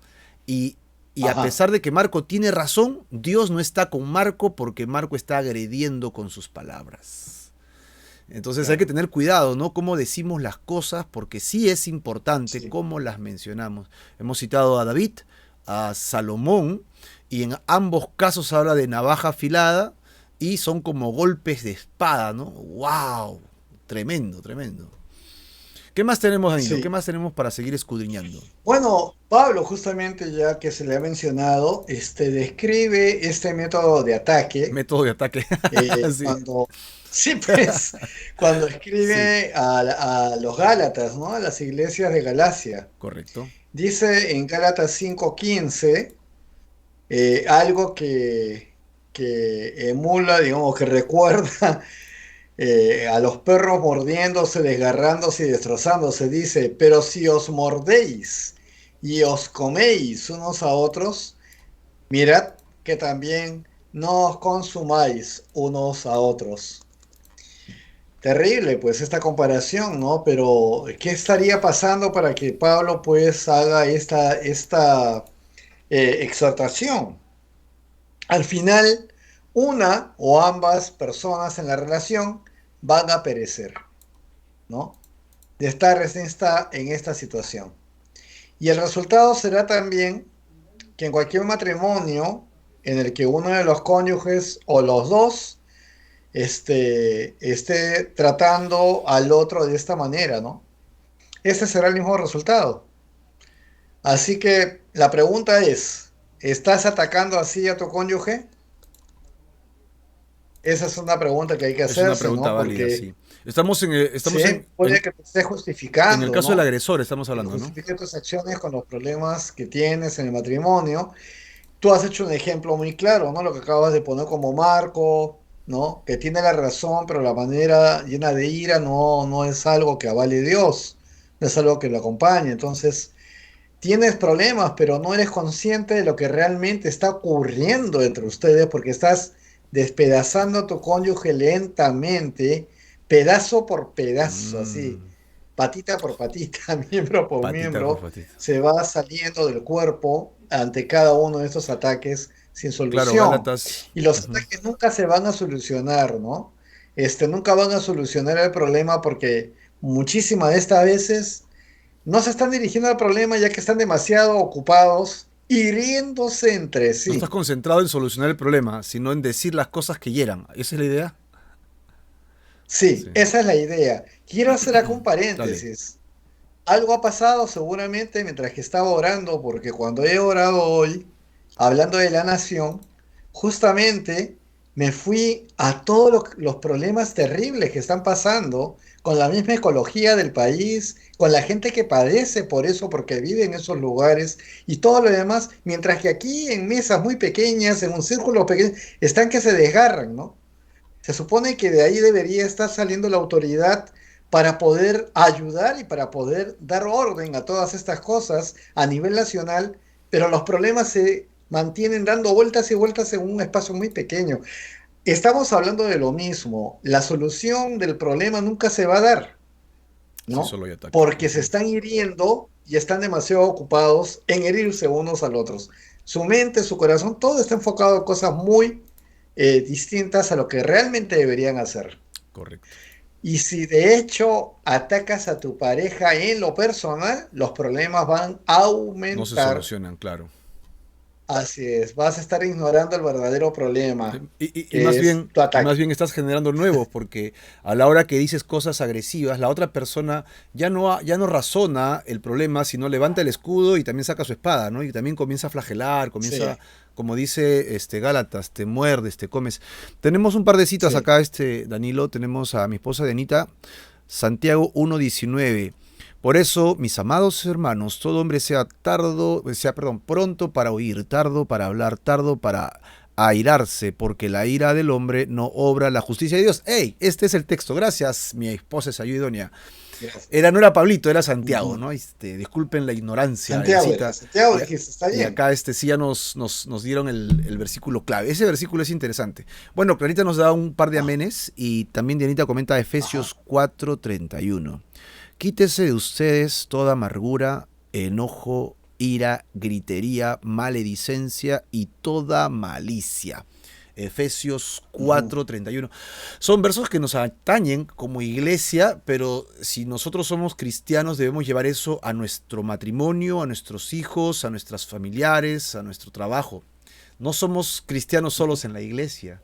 Y, y a ajá, pesar de que Marco tiene razón, Dios no está con Marco porque Marco está agrediendo con sus palabras. Entonces hay que claro, tener cuidado, ¿no? Cómo decimos las cosas, porque sí es importante sí. cómo las mencionamos. Hemos citado a David, a Salomón, y en ambos casos habla de navaja afilada y son como golpes de espada, ¿no? ¡Wow! Tremendo, tremendo. ¿Qué más tenemos, Danilo? ¿Qué Sí. más tenemos para seguir escudriñando? Bueno, Pablo, justamente ya que se le ha mencionado, describe este método de ataque Método de ataque. Sí, cuando, sí, pues, cuando sí, escribe a los Gálatas, ¿no? A las iglesias de Galacia. correcto. Dice en Gálatas 5:15 algo que emula, digamos, que recuerda a los perros mordiéndose, desgarrándose y destrozándose. Dice, pero si os mordéis y os coméis unos a otros, mirad que también no os consumáis unos a otros. Terrible, pues, esta comparación, ¿no? Pero, ¿qué estaría pasando para que Pablo, pues, haga esta exhortación? Al final, una o ambas personas en la relación van a perecer, ¿no? De estar en esta situación. Y el resultado será también que en cualquier matrimonio en el que uno de los cónyuges o los dos esté tratando al otro de esta manera, ¿no? Ese será el mismo resultado. Así que la pregunta es, ¿estás atacando así a tu cónyuge? Esa es una pregunta que hay que Es una hacerse, pregunta ¿no? válida, Porque sí. Estamos sí, puede que te estés en el justificando, caso del ¿no? agresor, estamos Que hablando, ¿no? justifique tus acciones con los problemas que tienes en el matrimonio. Tú has hecho un ejemplo muy claro, ¿no? Lo que acabas de poner como marco, ¿no? Que tiene la razón, pero la manera llena de ira no es algo que avale Dios, no es algo que lo acompañe. Entonces, tienes problemas, pero no eres consciente de lo que realmente está ocurriendo entre ustedes porque estás despedazando a tu cónyuge lentamente, pedazo por pedazo, así, Mm, patita por patita, miembro por patita por miembro, patita. se va saliendo del cuerpo ante cada uno de estos ataques sin Claro, solución. Gálatas. Y los Ujú. ataques nunca se van a solucionar, ¿no? Nunca van a solucionar el problema porque muchísimas de estas veces no se están dirigiendo al problema ya que están demasiado ocupados hiriéndose entre No estás sí. concentrado en solucionar el problema, sino en decir las cosas que hieran. ¿Esa es la idea? Sí, Sí. esa es la idea. Quiero hacer acá un Dale. paréntesis. Algo ha pasado seguramente mientras que estaba orando, porque cuando he orado hoy, hablando de la nación, justamente me fui a todos los problemas terribles que están pasando con la misma ecología del país, con la gente que padece por eso, porque vive en esos lugares y todo lo demás, mientras que aquí en mesas muy pequeñas, en un círculo pequeño, están que se desgarran, ¿no? Se supone que de ahí debería estar saliendo la autoridad para poder ayudar y para poder dar orden a todas estas cosas a nivel nacional, pero los problemas se mantienen dando vueltas y vueltas en un espacio muy pequeño. Estamos hablando de lo mismo. La solución del problema nunca se va a dar, Sí, ¿no? solo hay ataque. Porque se Ujú. están hiriendo y están demasiado ocupados en herirse unos al otros. Su mente, su corazón, todo está enfocado en cosas muy distintas a lo que realmente deberían hacer. Correcto. Y si de hecho atacas a tu pareja en lo personal, los problemas van a No se aumentar. solucionan, claro. Así es, vas a estar ignorando el verdadero problema, Y que es tu más ataque. bien estás generando nuevos, porque a la hora que dices cosas agresivas, la otra persona ya no razona el problema, sino levanta el escudo y también saca su espada, ¿no? Y también comienza a flagelar, Sí, comienza, como dice Gálatas, te muerdes, te comes. Tenemos un par de citas sí. acá, Danilo, tenemos a mi esposa Denita, Santiago 1:19. Por eso, mis amados hermanos, todo hombre pronto para oír, tardo para hablar, tardo para airarse, porque la ira del hombre no obra la justicia de Dios. ¡Ey! Este es el texto. Gracias, mi esposa es idónea. Gracias. No era Pablito, era Santiago, Ujú. ¿no? Disculpen la ignorancia de la Santiago, cita. Santiago Y, dijiste, está y bien. acá sí ya nos dieron el versículo clave. Ese versículo es interesante. Bueno, Clarita nos da un par de Ah, amenes y también Dianita comenta ajá. Efesios 4:31. Quítese de ustedes toda amargura, enojo, ira, gritería, maledicencia y toda malicia. Efesios Ujú. 4:31. Son versos que nos atañen como iglesia, pero si nosotros somos cristianos debemos llevar eso a nuestro matrimonio, a nuestros hijos, a nuestras familiares, a nuestro trabajo. No somos cristianos solos en la iglesia,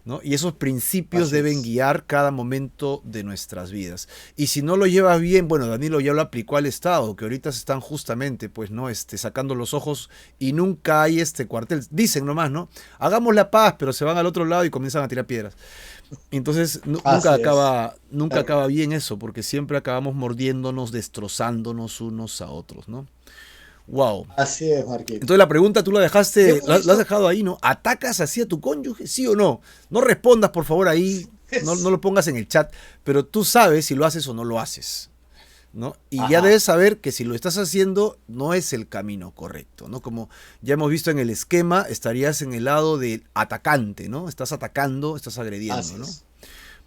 ¿no? Y esos principios Así deben es. guiar cada momento de nuestras vidas. Y si no lo llevas bien, bueno, Danilo ya lo aplicó al Estado, que ahorita se están justamente, pues, ¿no? Sacando los ojos y nunca hay este cuartel. Dicen nomás, ¿no? Hagamos la paz, pero se van al otro lado y comienzan a tirar piedras. Entonces, Así es. nunca Tal acaba bien eso, porque siempre acabamos mordiéndonos, destrozándonos unos a otros, ¿no? Wow. Así es, Marquito. Entonces la pregunta tú la dejaste, Hemos la has visto. dejado ahí, ¿no? ¿Atacas así a tu cónyuge? ¿Sí o no? No respondas, por favor, ahí, no lo pongas en el chat, pero tú sabes si lo haces o no lo haces, ¿no? Y ya Ajá. debes saber que si lo estás haciendo no es el camino correcto, ¿no? Como ya hemos visto en el esquema, estarías en el lado del atacante, ¿no? Estás atacando, estás agrediendo, Así ¿no? es.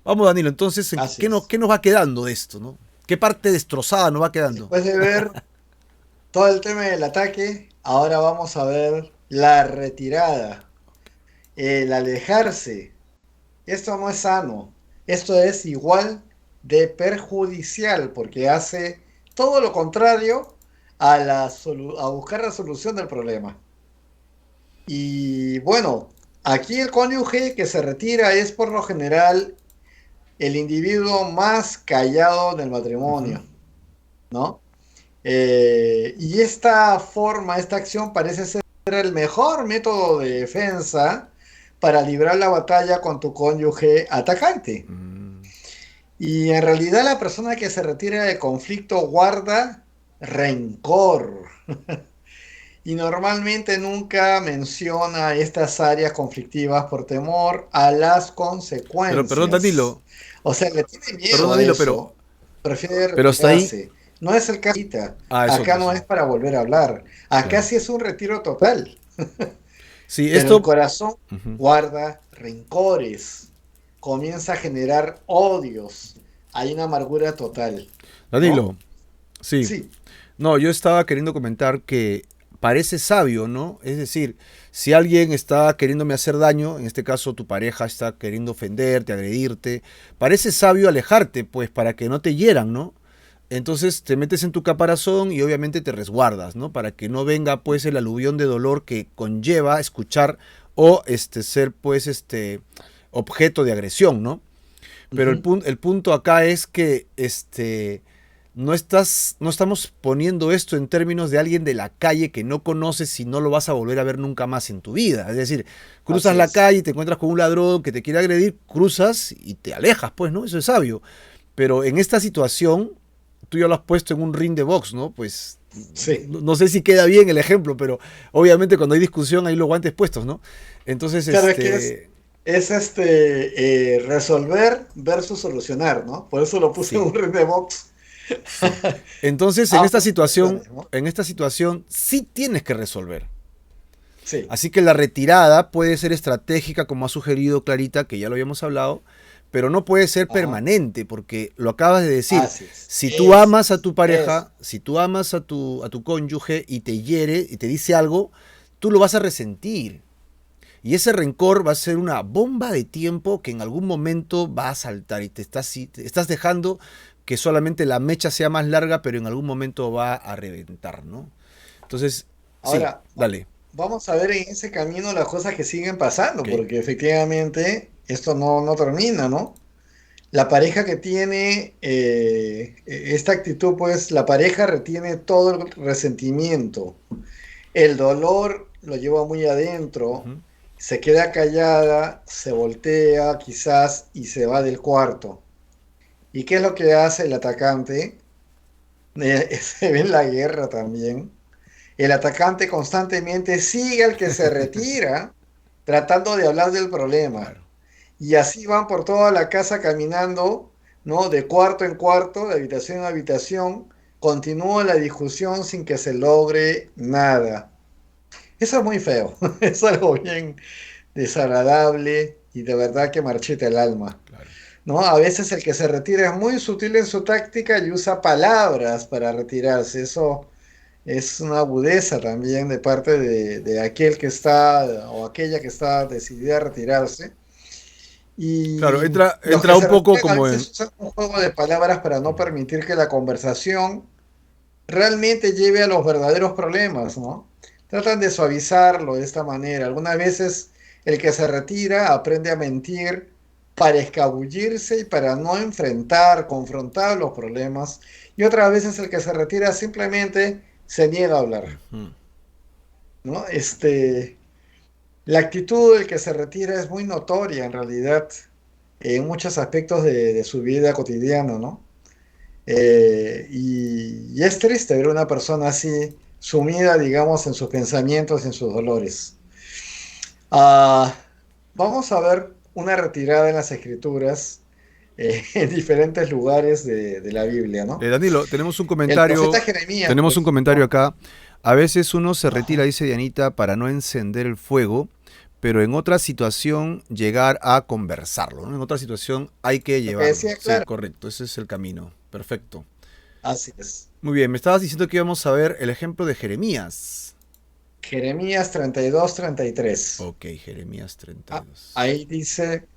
Vamos, Danilo, entonces, Así es. qué nos va quedando de esto, ¿no? ¿Qué parte destrozada nos va quedando? Después de ver todo el tema del ataque, ahora vamos a ver la retirada, el alejarse. Esto no es sano. Esto es igual de perjudicial porque hace todo lo contrario a buscar la solución del problema. Y bueno, Aquí el cónyuge que se retira es por lo general el individuo más callado del Ujú. matrimonio, ¿no? Y esta forma, esta acción parece ser el mejor método de defensa para librar la batalla con tu cónyuge atacante. Mm. Y en realidad la persona que se retira del conflicto guarda rencor y normalmente nunca menciona estas áreas conflictivas por temor a las Pero consecuencias. O sea, le tiene Perdón miedo a Danilo, eso, prefiere pero hasta ahí, retirarse. No es el caso. es Acá otro, no sí, es para volver a hablar. Acá claro. sí es un retiro total. Sí, Pero el esto, corazón ujú. guarda rencores, comienza a generar odios. Hay una amargura total, ¿no? Danilo, sí. Sí. No, yo estaba queriendo comentar que parece sabio, ¿no? Es decir, si alguien está queriéndome hacer daño, en este caso tu pareja está queriendo ofenderte, agredirte, parece sabio alejarte, pues, para que no te hieran, ¿no? Entonces te metes en tu caparazón y obviamente te resguardas, ¿no? Para que no venga, pues, el aluvión de dolor que conlleva escuchar o ser, pues, objeto de agresión, ¿no? Pero Ujú. el punto acá es que no estamos poniendo esto en términos de alguien de la calle que no conoces y no lo vas a volver a ver nunca más en tu vida. Es decir, cruzas Así la es. calle y te encuentras con un ladrón que te quiere agredir, cruzas y te alejas, pues, ¿no? Eso es sabio. Pero en esta situación, tú ya lo has puesto en un ring de box, ¿no? Pues Sí. no sé si queda bien el ejemplo, pero obviamente cuando hay discusión hay los guantes puestos, ¿no? Entonces, Claro, es que es resolver versus solucionar, ¿no? Por eso lo puse en sí. un ring de box. Sí. Entonces, Ambas situaciones, ¿no? en esta situación sí tienes que resolver. Sí, Así que la retirada puede ser estratégica, como ha sugerido Clarita, que ya lo habíamos hablado, pero no puede ser ajá, permanente, porque lo acabas de decir. así es. Si tú Eso amas a es. tu Eso. pareja, si tú amas a tu cónyuge y te hiere y te dice algo, tú lo vas a resentir. Y ese rencor va a ser una bomba de tiempo que en algún momento va a saltar y te estás dejando que solamente la mecha sea más larga, pero en algún momento va a reventar, ¿no? Entonces, sí, Ahora, dale. vamos a ver en ese camino las cosas que siguen pasando, Ok. porque efectivamente esto no termina, ¿no? La pareja que tiene esta actitud, pues la pareja retiene todo el resentimiento. El dolor lo lleva muy adentro, Ujú. se queda callada, se voltea quizás y se va del cuarto. ¿Y qué es lo que hace el atacante? Se ve en la guerra también. El atacante constantemente sigue al que se retira tratando de hablar del problema. Claro. Y así van por toda la casa caminando, ¿no? De cuarto en cuarto, de habitación en habitación. Continúa la discusión sin que se logre nada. Eso es muy feo. Es algo bien desagradable y de verdad que marchita el alma. Claro. ¿No? A veces el que se retira es muy sutil en su táctica y usa palabras para retirarse. Eso es una agudeza también de parte de aquel que está o aquella que está decidida a retirarse. Claro, Y los que entra un se poco retiran a como veces en... usan un juego de palabras para no permitir que la conversación realmente lleve a los verdaderos problemas, ¿no? Tratan de suavizarlo de esta manera. Algunas veces el que se retira aprende a mentir para escabullirse y para no enfrentar, confrontar los problemas. Y otras veces el que se retira simplemente se niega a hablar, Ujú. ¿no? La actitud del que se retira es muy notoria en realidad en muchos aspectos de su vida cotidiana, ¿no? Y es triste ver una persona así sumida, digamos, en sus pensamientos, en sus dolores. Ah, vamos a ver una retirada en las escrituras en diferentes lugares de la Biblia, ¿no? Danilo, El profeta Jeremías, por tenemos un comentario ejemplo. acá. A veces uno se retira, Ajá. dice Dianita, para no encender el fuego, pero en otra situación llegar a conversarlo, ¿no? En otra situación hay que Lo que llevarlo. decía, Sí, claro, correcto, ese es el camino. Perfecto. así es. Muy bien, me estabas diciendo que íbamos a ver el ejemplo de Jeremías. Jeremías 32-33. Ok, Jeremías treinta y Ah, dos. ahí dice,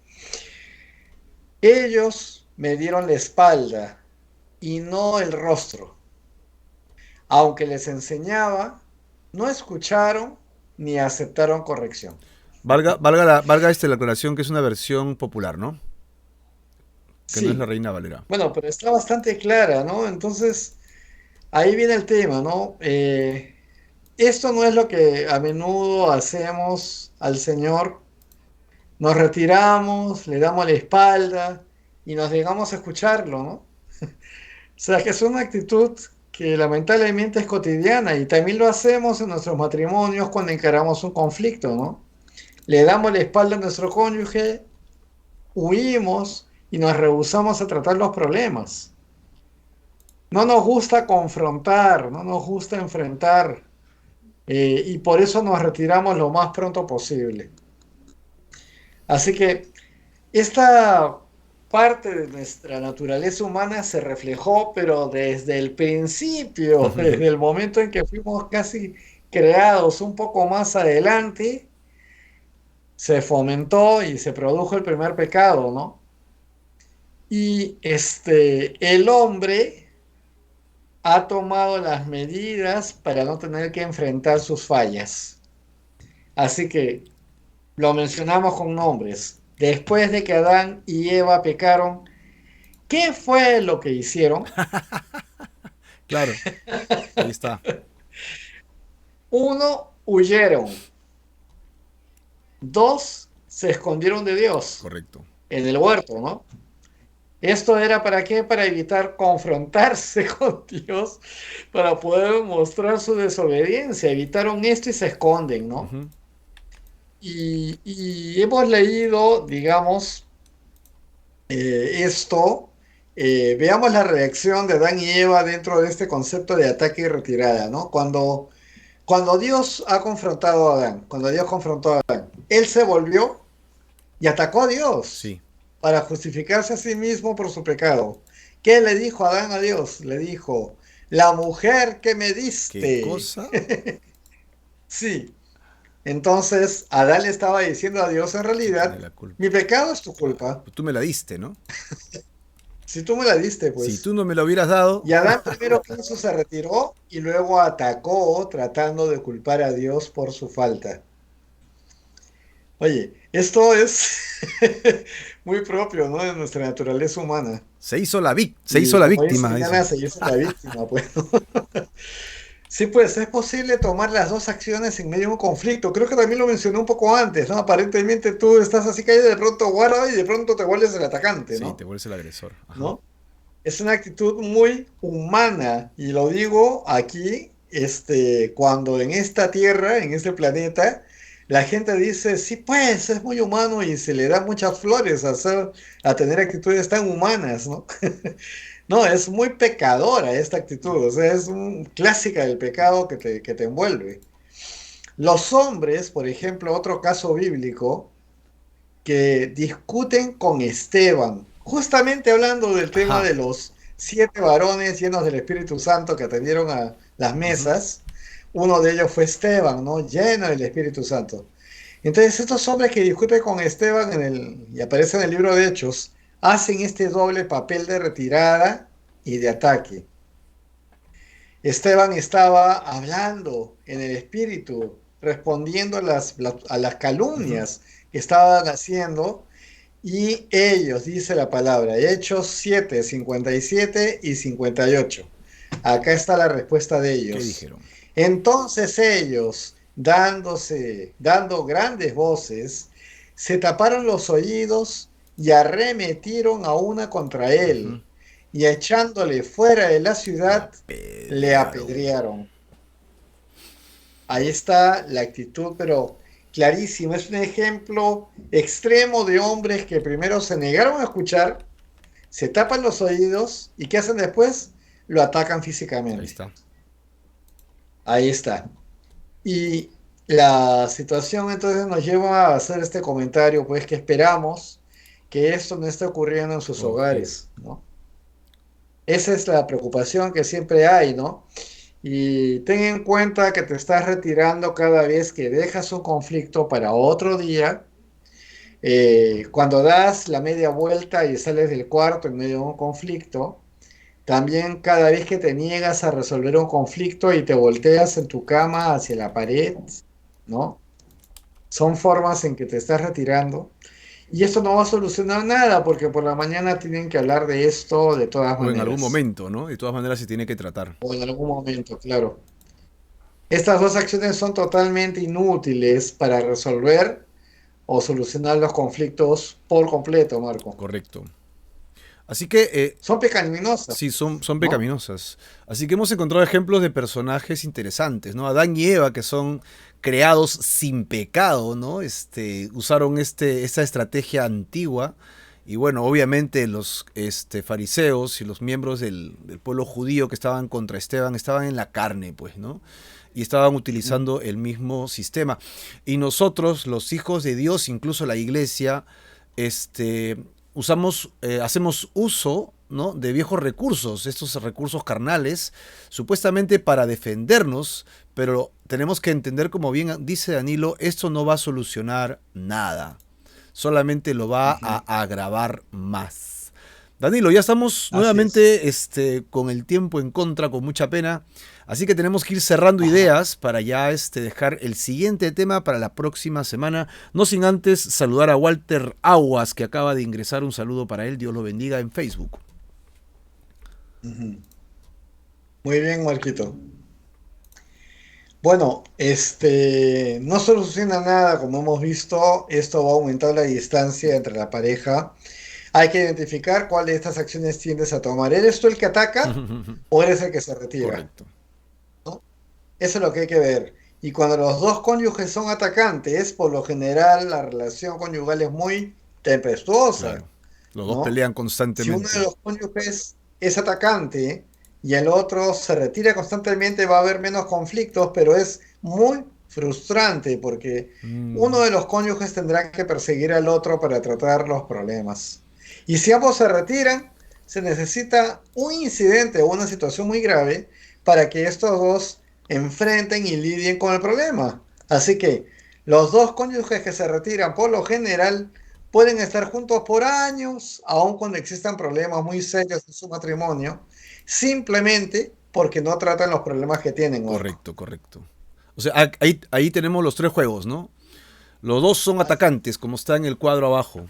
ellos me dieron la espalda y no el rostro. Aunque les enseñaba, no escucharon ni aceptaron corrección. Valga la aclaración que es una versión popular, ¿no? Que no es la Sí, Reina Valera. bueno, pero está bastante clara, ¿no? Entonces, ahí viene el tema, ¿no? Esto no es lo que a menudo hacemos al Señor. Nos retiramos, le damos la espalda y nos negamos a escucharlo, ¿no? O sea, que es una actitud que lamentablemente es cotidiana y también lo hacemos en nuestros matrimonios cuando encaramos un conflicto, ¿no? Le damos la espalda a nuestro cónyuge, huimos y nos rehusamos a tratar los problemas. No nos gusta confrontar, no nos gusta enfrentar, y por eso nos retiramos lo más pronto posible. Así que esta parte de nuestra naturaleza humana se reflejó, pero desde el principio, desde el momento en que fuimos casi creados un poco más adelante, se fomentó y se produjo el primer pecado, ¿no? Y el hombre ha tomado las medidas para no tener que enfrentar sus fallas. Así que lo mencionamos con nombres. Después de que Adán y Eva pecaron, ¿qué fue lo que hicieron? Claro, ahí está. Uno, huyeron. Dos, se escondieron de Dios Correcto. en el huerto, ¿no? ¿Esto era para qué? Para evitar confrontarse con Dios, para poder mostrar su desobediencia. Evitaron esto y se esconden, ¿no? Ujú. Y hemos leído, digamos, esto. Veamos la reacción de Adán y Eva dentro de este concepto de ataque y retirada, ¿no? Cuando Dios ha confrontado a Adán, cuando Dios confrontó a Adán, él se volvió y atacó a Dios Sí. para justificarse a sí mismo por su pecado. ¿Qué le dijo Adán a Dios? Le dijo, la mujer que me ¿Qué diste. cosa? Sí. Entonces, Adán le estaba diciendo a Dios en ¿Quién tiene realidad, la culpa? mi pecado es tu Claro. culpa. Pues tú me la diste, ¿no? Si tú me la diste, Si pues. tú no me la hubieras dado. Y Adán primero que hizo se retiró y luego atacó tratando de culpar a Dios por su falta. Oye, esto es muy propio, ¿no? De nuestra naturaleza humana. Se hizo Y la como dice víctima, dice. Liliana, se hizo la víctima, pues. Sí, pues es posible tomar las dos acciones en medio de un conflicto. Creo que también lo mencioné un poco antes, ¿no? Aparentemente tú estás así caído, de pronto guarda y de pronto te vuelves el atacante, Sí, te ¿no? vuelves el agresor. Ajá. ¿No? Es una actitud muy humana y lo digo aquí, cuando en esta tierra, en este planeta, la gente dice, sí, pues es muy humano y se le da muchas flores a tener actitudes tan humanas, ¿no? No, es muy pecadora esta actitud, o sea, es clásica del pecado que te envuelve. Los hombres, por ejemplo, otro caso bíblico, que discuten con Esteban, justamente hablando del tema Ajá. de los 7 varones llenos del Espíritu Santo que atendieron a las Ujú. mesas. Uno de ellos fue Esteban, ¿no? Lleno del Espíritu Santo. Entonces, estos hombres que discuten con Esteban y aparece en el libro de Hechos, hacen este doble papel de retirada y de ataque. Esteban estaba hablando en el Espíritu, respondiendo a las Ujú. calumnias que estaban haciendo. Y ellos, dice la palabra, Hechos 7, 57 y 58. Acá está la respuesta de ¿Qué ellos. dijeron? Entonces ellos, dando grandes voces, se taparon los oídos y arremetieron a una contra Ujú. él, y echándole fuera de la Le ciudad, le apedrearon. apedrearon. Ahí está la actitud, pero clarísima. Es un ejemplo extremo de hombres que primero se negaron a escuchar, se tapan los oídos y ¿qué hacen después? Lo atacan Ahí físicamente. está. Ahí está. Y la situación entonces nos lleva a hacer este comentario, pues que esperamos que esto no esté ocurriendo en sus Ok. hogares, ¿no? Esa es la preocupación que siempre hay, ¿no? Y ten en cuenta que te estás retirando cada vez que dejas un conflicto para otro día. Cuando das la media vuelta y sales del cuarto en medio de un conflicto, también cada vez que te niegas a resolver un conflicto y te volteas en tu cama hacia la pared, ¿no? son formas en que te estás retirando. Y esto no va a solucionar nada porque por la mañana tienen que hablar de esto de todas O en algún maneras. momento, ¿no? De todas maneras se tiene que tratar. O en algún momento, claro. Estas dos acciones son totalmente inútiles para resolver o solucionar los conflictos por completo, Marco. Correcto. Así que Son pecaminosas, sí, son ¿no? pecaminosas. Así que hemos encontrado ejemplos de personajes interesantes, ¿no? Adán y Eva, que son creados sin pecado, ¿no? Usaron esta estrategia antigua. Y bueno, obviamente los fariseos y los miembros del pueblo judío que estaban contra Esteban estaban en la carne, pues, ¿no? Y estaban utilizando el mismo sistema. Y nosotros, los hijos de Dios, incluso la iglesia, hacemos uso, ¿no?, de viejos recursos, estos recursos carnales, supuestamente para defendernos, pero tenemos que entender, como bien dice Danilo, esto no va a solucionar nada, solamente lo va Ujú. a agravar más. Danilo, ya estamos Así es. nuevamente con el tiempo en contra, con mucha pena. Así que tenemos que ir cerrando Ajá. ideas para ya dejar el siguiente tema para la próxima semana. No sin antes saludar a Walter Aguas, que acaba de ingresar. Un saludo para él. Dios lo bendiga en Facebook. Ujú. Muy bien, Marquito. Bueno, no soluciona nada, como hemos visto, esto va a aumentar la distancia entre la pareja. Hay que identificar cuál de estas acciones tiendes a tomar. ¿Eres tú el que ataca o eres el que se retira? Correcto. ¿No? Eso es lo que hay que ver. Y cuando los dos cónyuges son atacantes, por lo general la relación conyugal es muy Claro. tempestuosa, Los dos ¿no? pelean Si uno de constantemente. los cónyuges es atacante y el otro se retira constantemente, va a haber menos conflictos, pero es muy frustrante porque uno Mm, de los cónyuges tendrá que perseguir al otro para tratar los problemas. Y si ambos se retiran, se necesita un incidente o una situación muy grave para que estos dos enfrenten y lidien con el problema. Así que los dos cónyuges que se retiran por lo general pueden estar juntos por años, aun cuando existan problemas muy serios en su matrimonio, simplemente porque no tratan los problemas que tienen, Marco. correcto, correcto. O sea, ahí tenemos los tres juegos, ¿no? Los dos son atacantes, como está en el cuadro abajo.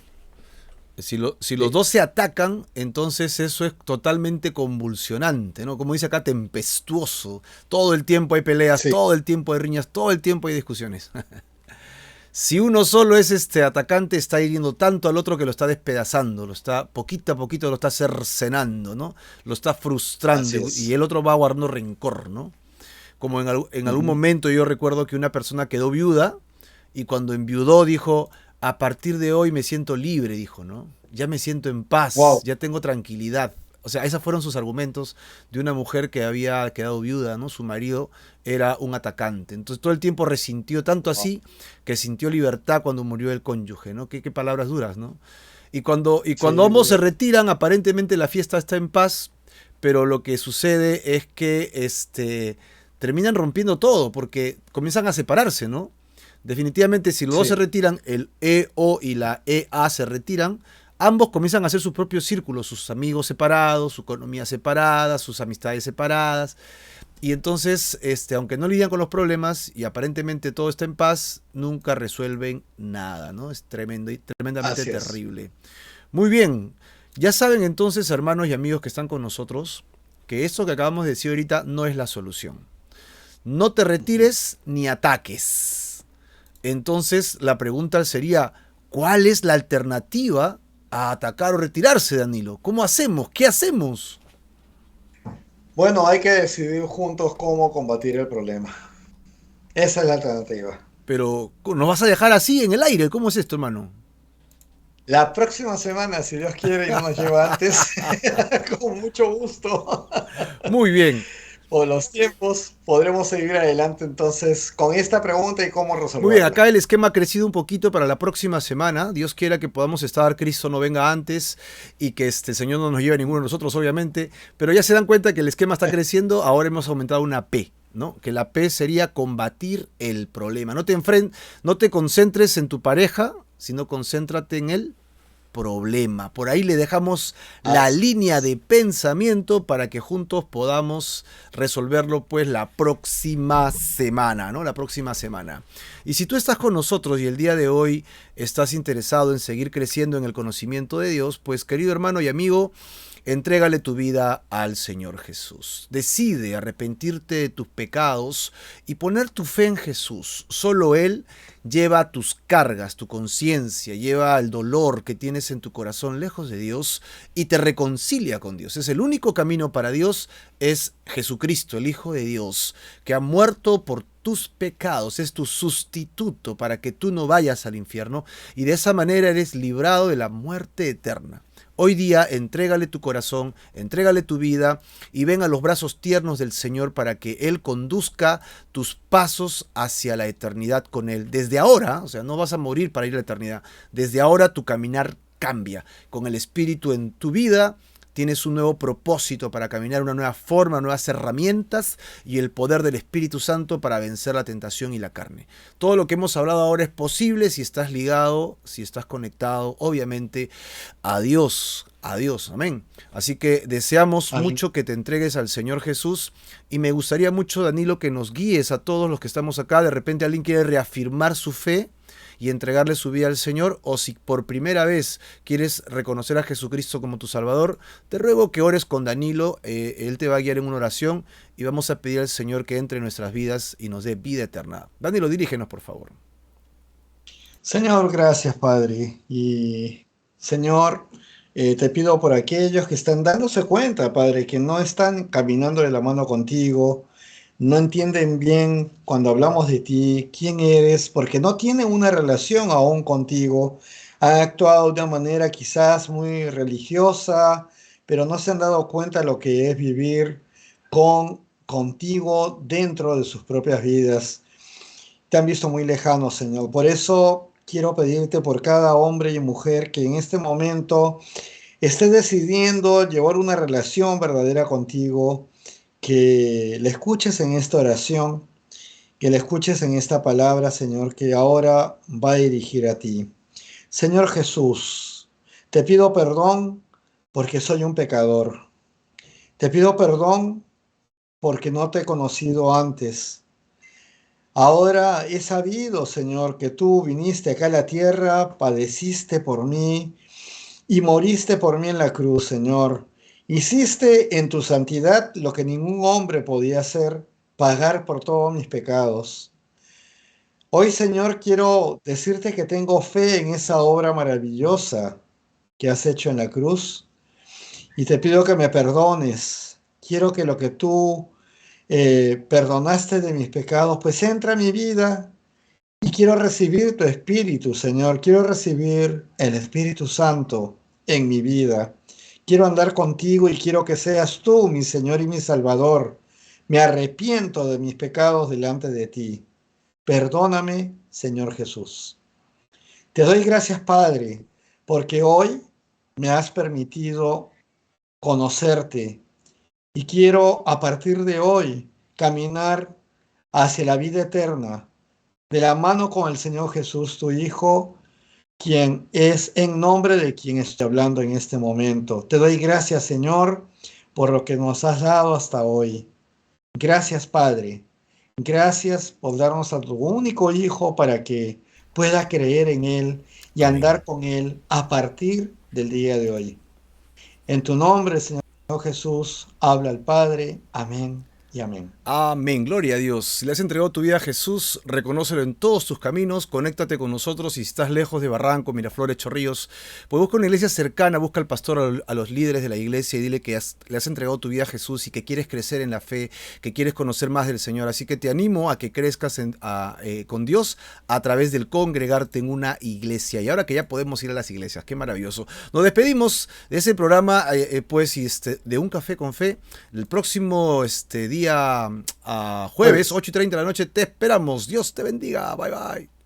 Si los Sí, dos se atacan, entonces eso es totalmente convulsionante, ¿no? Como dice acá, tempestuoso. Todo el tiempo hay peleas, sí. todo el tiempo hay riñas, todo el tiempo hay discusiones. Si uno solo es atacante, está hiriendo tanto al otro que lo está despedazando, lo está poquito a poquito lo está cercenando, ¿no? Lo está Así frustrando y es. el otro va guardando rencor, ¿no? Como en algún Ujú. momento yo recuerdo que una persona quedó viuda y cuando enviudó dijo, a partir de hoy me siento libre, dijo, ¿no? Ya me siento en paz, Wow. ya tengo tranquilidad. O sea, esos fueron sus argumentos de una mujer que había quedado viuda, ¿no? Su marido era un atacante. Entonces todo el tiempo resintió tanto así que sintió libertad cuando murió el cónyuge, ¿no? Qué palabras duras, ¿no? Y cuando Sí, ambos se retiran, aparentemente la fiesta está en paz, pero lo que sucede es que terminan rompiendo todo porque comienzan a separarse, ¿no? Definitivamente, si los dos se sí. retiran, el EO y la EA se retiran, ambos comienzan a hacer sus propios círculos, sus amigos separados, su economía separada, sus amistades separadas. Y entonces, aunque no lidian con los problemas y aparentemente todo está en paz, nunca resuelven nada, ¿no? Es tremendo y tremendamente Así es. terrible. Muy bien, ya saben entonces, hermanos y amigos que están con nosotros, que esto que acabamos de decir ahorita no es la solución. No te Ujú. retires ni ataques. Entonces la pregunta sería, ¿cuál es la alternativa a atacar o retirarse, Danilo? ¿Cómo hacemos? ¿Qué hacemos? Bueno, hay que decidir juntos cómo combatir el problema. Esa es la alternativa. Pero nos vas a dejar así en el aire. ¿Cómo es esto, hermano? La próxima semana, si Dios quiere y no nos lleva antes, con mucho gusto, Muy bien. por los tiempos, podremos seguir adelante entonces con esta pregunta y cómo Muy bien, resolverla. acá el esquema ha crecido un poquito para la próxima semana. Dios quiera que podamos estar, Cristo no venga antes y que este Señor no nos lleve a ninguno de nosotros, obviamente. Pero ya se dan cuenta que el esquema está creciendo, ahora hemos aumentado una P, ¿no? Que la P sería combatir el problema. No te concentres en tu pareja, sino concéntrate en él. problema. Por ahí le dejamos la línea de pensamiento para que juntos podamos resolverlo pues la próxima semana, ¿no? La próxima semana. Y si tú estás con nosotros y el día de hoy estás interesado en seguir creciendo en el conocimiento de Dios, pues querido hermano y amigo, entrégale tu vida al Señor Jesús. Decide arrepentirte de tus pecados y poner tu fe en Jesús. Solo Él lleva tus cargas, tu conciencia, lleva el dolor que tienes en tu corazón lejos de Dios y te reconcilia con Dios. Es el único camino para Dios, es Jesucristo, el Hijo de Dios, que ha muerto por tus pecados, es tu sustituto para que tú no vayas al infierno y de esa manera eres librado de la muerte eterna. Hoy día entrégale tu corazón, entrégale tu vida y ven a los brazos tiernos del Señor para que Él conduzca tus pasos hacia la eternidad con Él. Desde ahora, o sea, no vas a morir para ir a la eternidad, desde ahora tu caminar cambia. Con el Espíritu en tu vida tienes un nuevo propósito para caminar, una nueva forma, nuevas herramientas y el poder del Espíritu Santo para vencer la tentación y la carne. Todo lo que hemos hablado ahora es posible si estás ligado, si estás conectado, obviamente, a Dios. A Dios, amén. Así que deseamos mucho que te entregues al Señor Jesús y me gustaría mucho, Danilo, que nos guíes a todos los que estamos acá. De repente alguien quiere reafirmar su fe y entregarle su vida al Señor, o si por primera vez quieres reconocer a Jesucristo como tu Salvador, te ruego que ores con Danilo. Él te va a guiar en una oración y vamos a pedir al Señor que entre en nuestras vidas y nos dé vida eterna. Danilo, dirígenos, por favor. Señor, gracias, Padre. Y Señor, te pido por aquellos que están dándose cuenta, Padre, que no están caminando de la mano contigo, no entienden bien cuando hablamos de ti, quién eres, porque no tienen una relación aún contigo. Han actuado de una manera quizás muy religiosa, pero no se han dado cuenta de lo que es vivir contigo dentro de sus propias vidas. Te han visto muy lejano, Señor. Por eso quiero pedirte por cada hombre y mujer que en este momento esté decidiendo llevar una relación verdadera contigo, que le escuches en esta oración, que le escuches en esta palabra, Señor, que ahora va a dirigir a ti. Señor Jesús, te pido perdón porque soy un pecador. Te pido perdón porque no te he conocido antes. Ahora he sabido, Señor, que tú viniste acá a la tierra, padeciste por mí y moriste por mí en la cruz, Señor. Hiciste en tu santidad lo que ningún hombre podía hacer, pagar por todos mis pecados. Hoy, Señor, quiero decirte que tengo fe en esa obra maravillosa que has hecho en la cruz y te pido que me perdones. Quiero que lo que tú perdonaste de mis pecados, pues entra a mi vida y quiero recibir tu Espíritu, Señor. Quiero recibir el Espíritu Santo en mi vida. Quiero andar contigo y quiero que seas tú mi Señor y mi Salvador. Me arrepiento de mis pecados delante de ti. Perdóname, Señor Jesús. Te doy gracias, Padre, porque hoy me has permitido conocerte y quiero a partir de hoy caminar hacia la vida eterna de la mano con el Señor Jesús, tu Hijo, quien es en nombre de quien estoy hablando en este momento. Te doy gracias, Señor, por lo que nos has dado hasta hoy. Gracias, Padre. Gracias por darnos a tu único Hijo para que pueda creer en Él y andar con Él a partir del día de hoy. En tu nombre, Señor Jesús, habla el Padre. Amén y amén. Amén, gloria a Dios. Si le has entregado tu vida a Jesús, reconócelo en todos tus caminos, conéctate con nosotros. Si estás lejos de Barranco, Miraflores, Chorrillos, pues busca una iglesia cercana, busca al pastor, a los líderes de la iglesia y dile que le has entregado tu vida a Jesús y que quieres crecer en la fe, que quieres conocer más del Señor. Así que te animo a que crezcas con Dios a través del congregarte en una iglesia. Y ahora que ya podemos ir a las iglesias, qué maravilloso. Nos despedimos de ese programa, de Un Café con Fe. El próximo día jueves, 8:30 de la noche, te esperamos. Dios te bendiga. Bye, bye.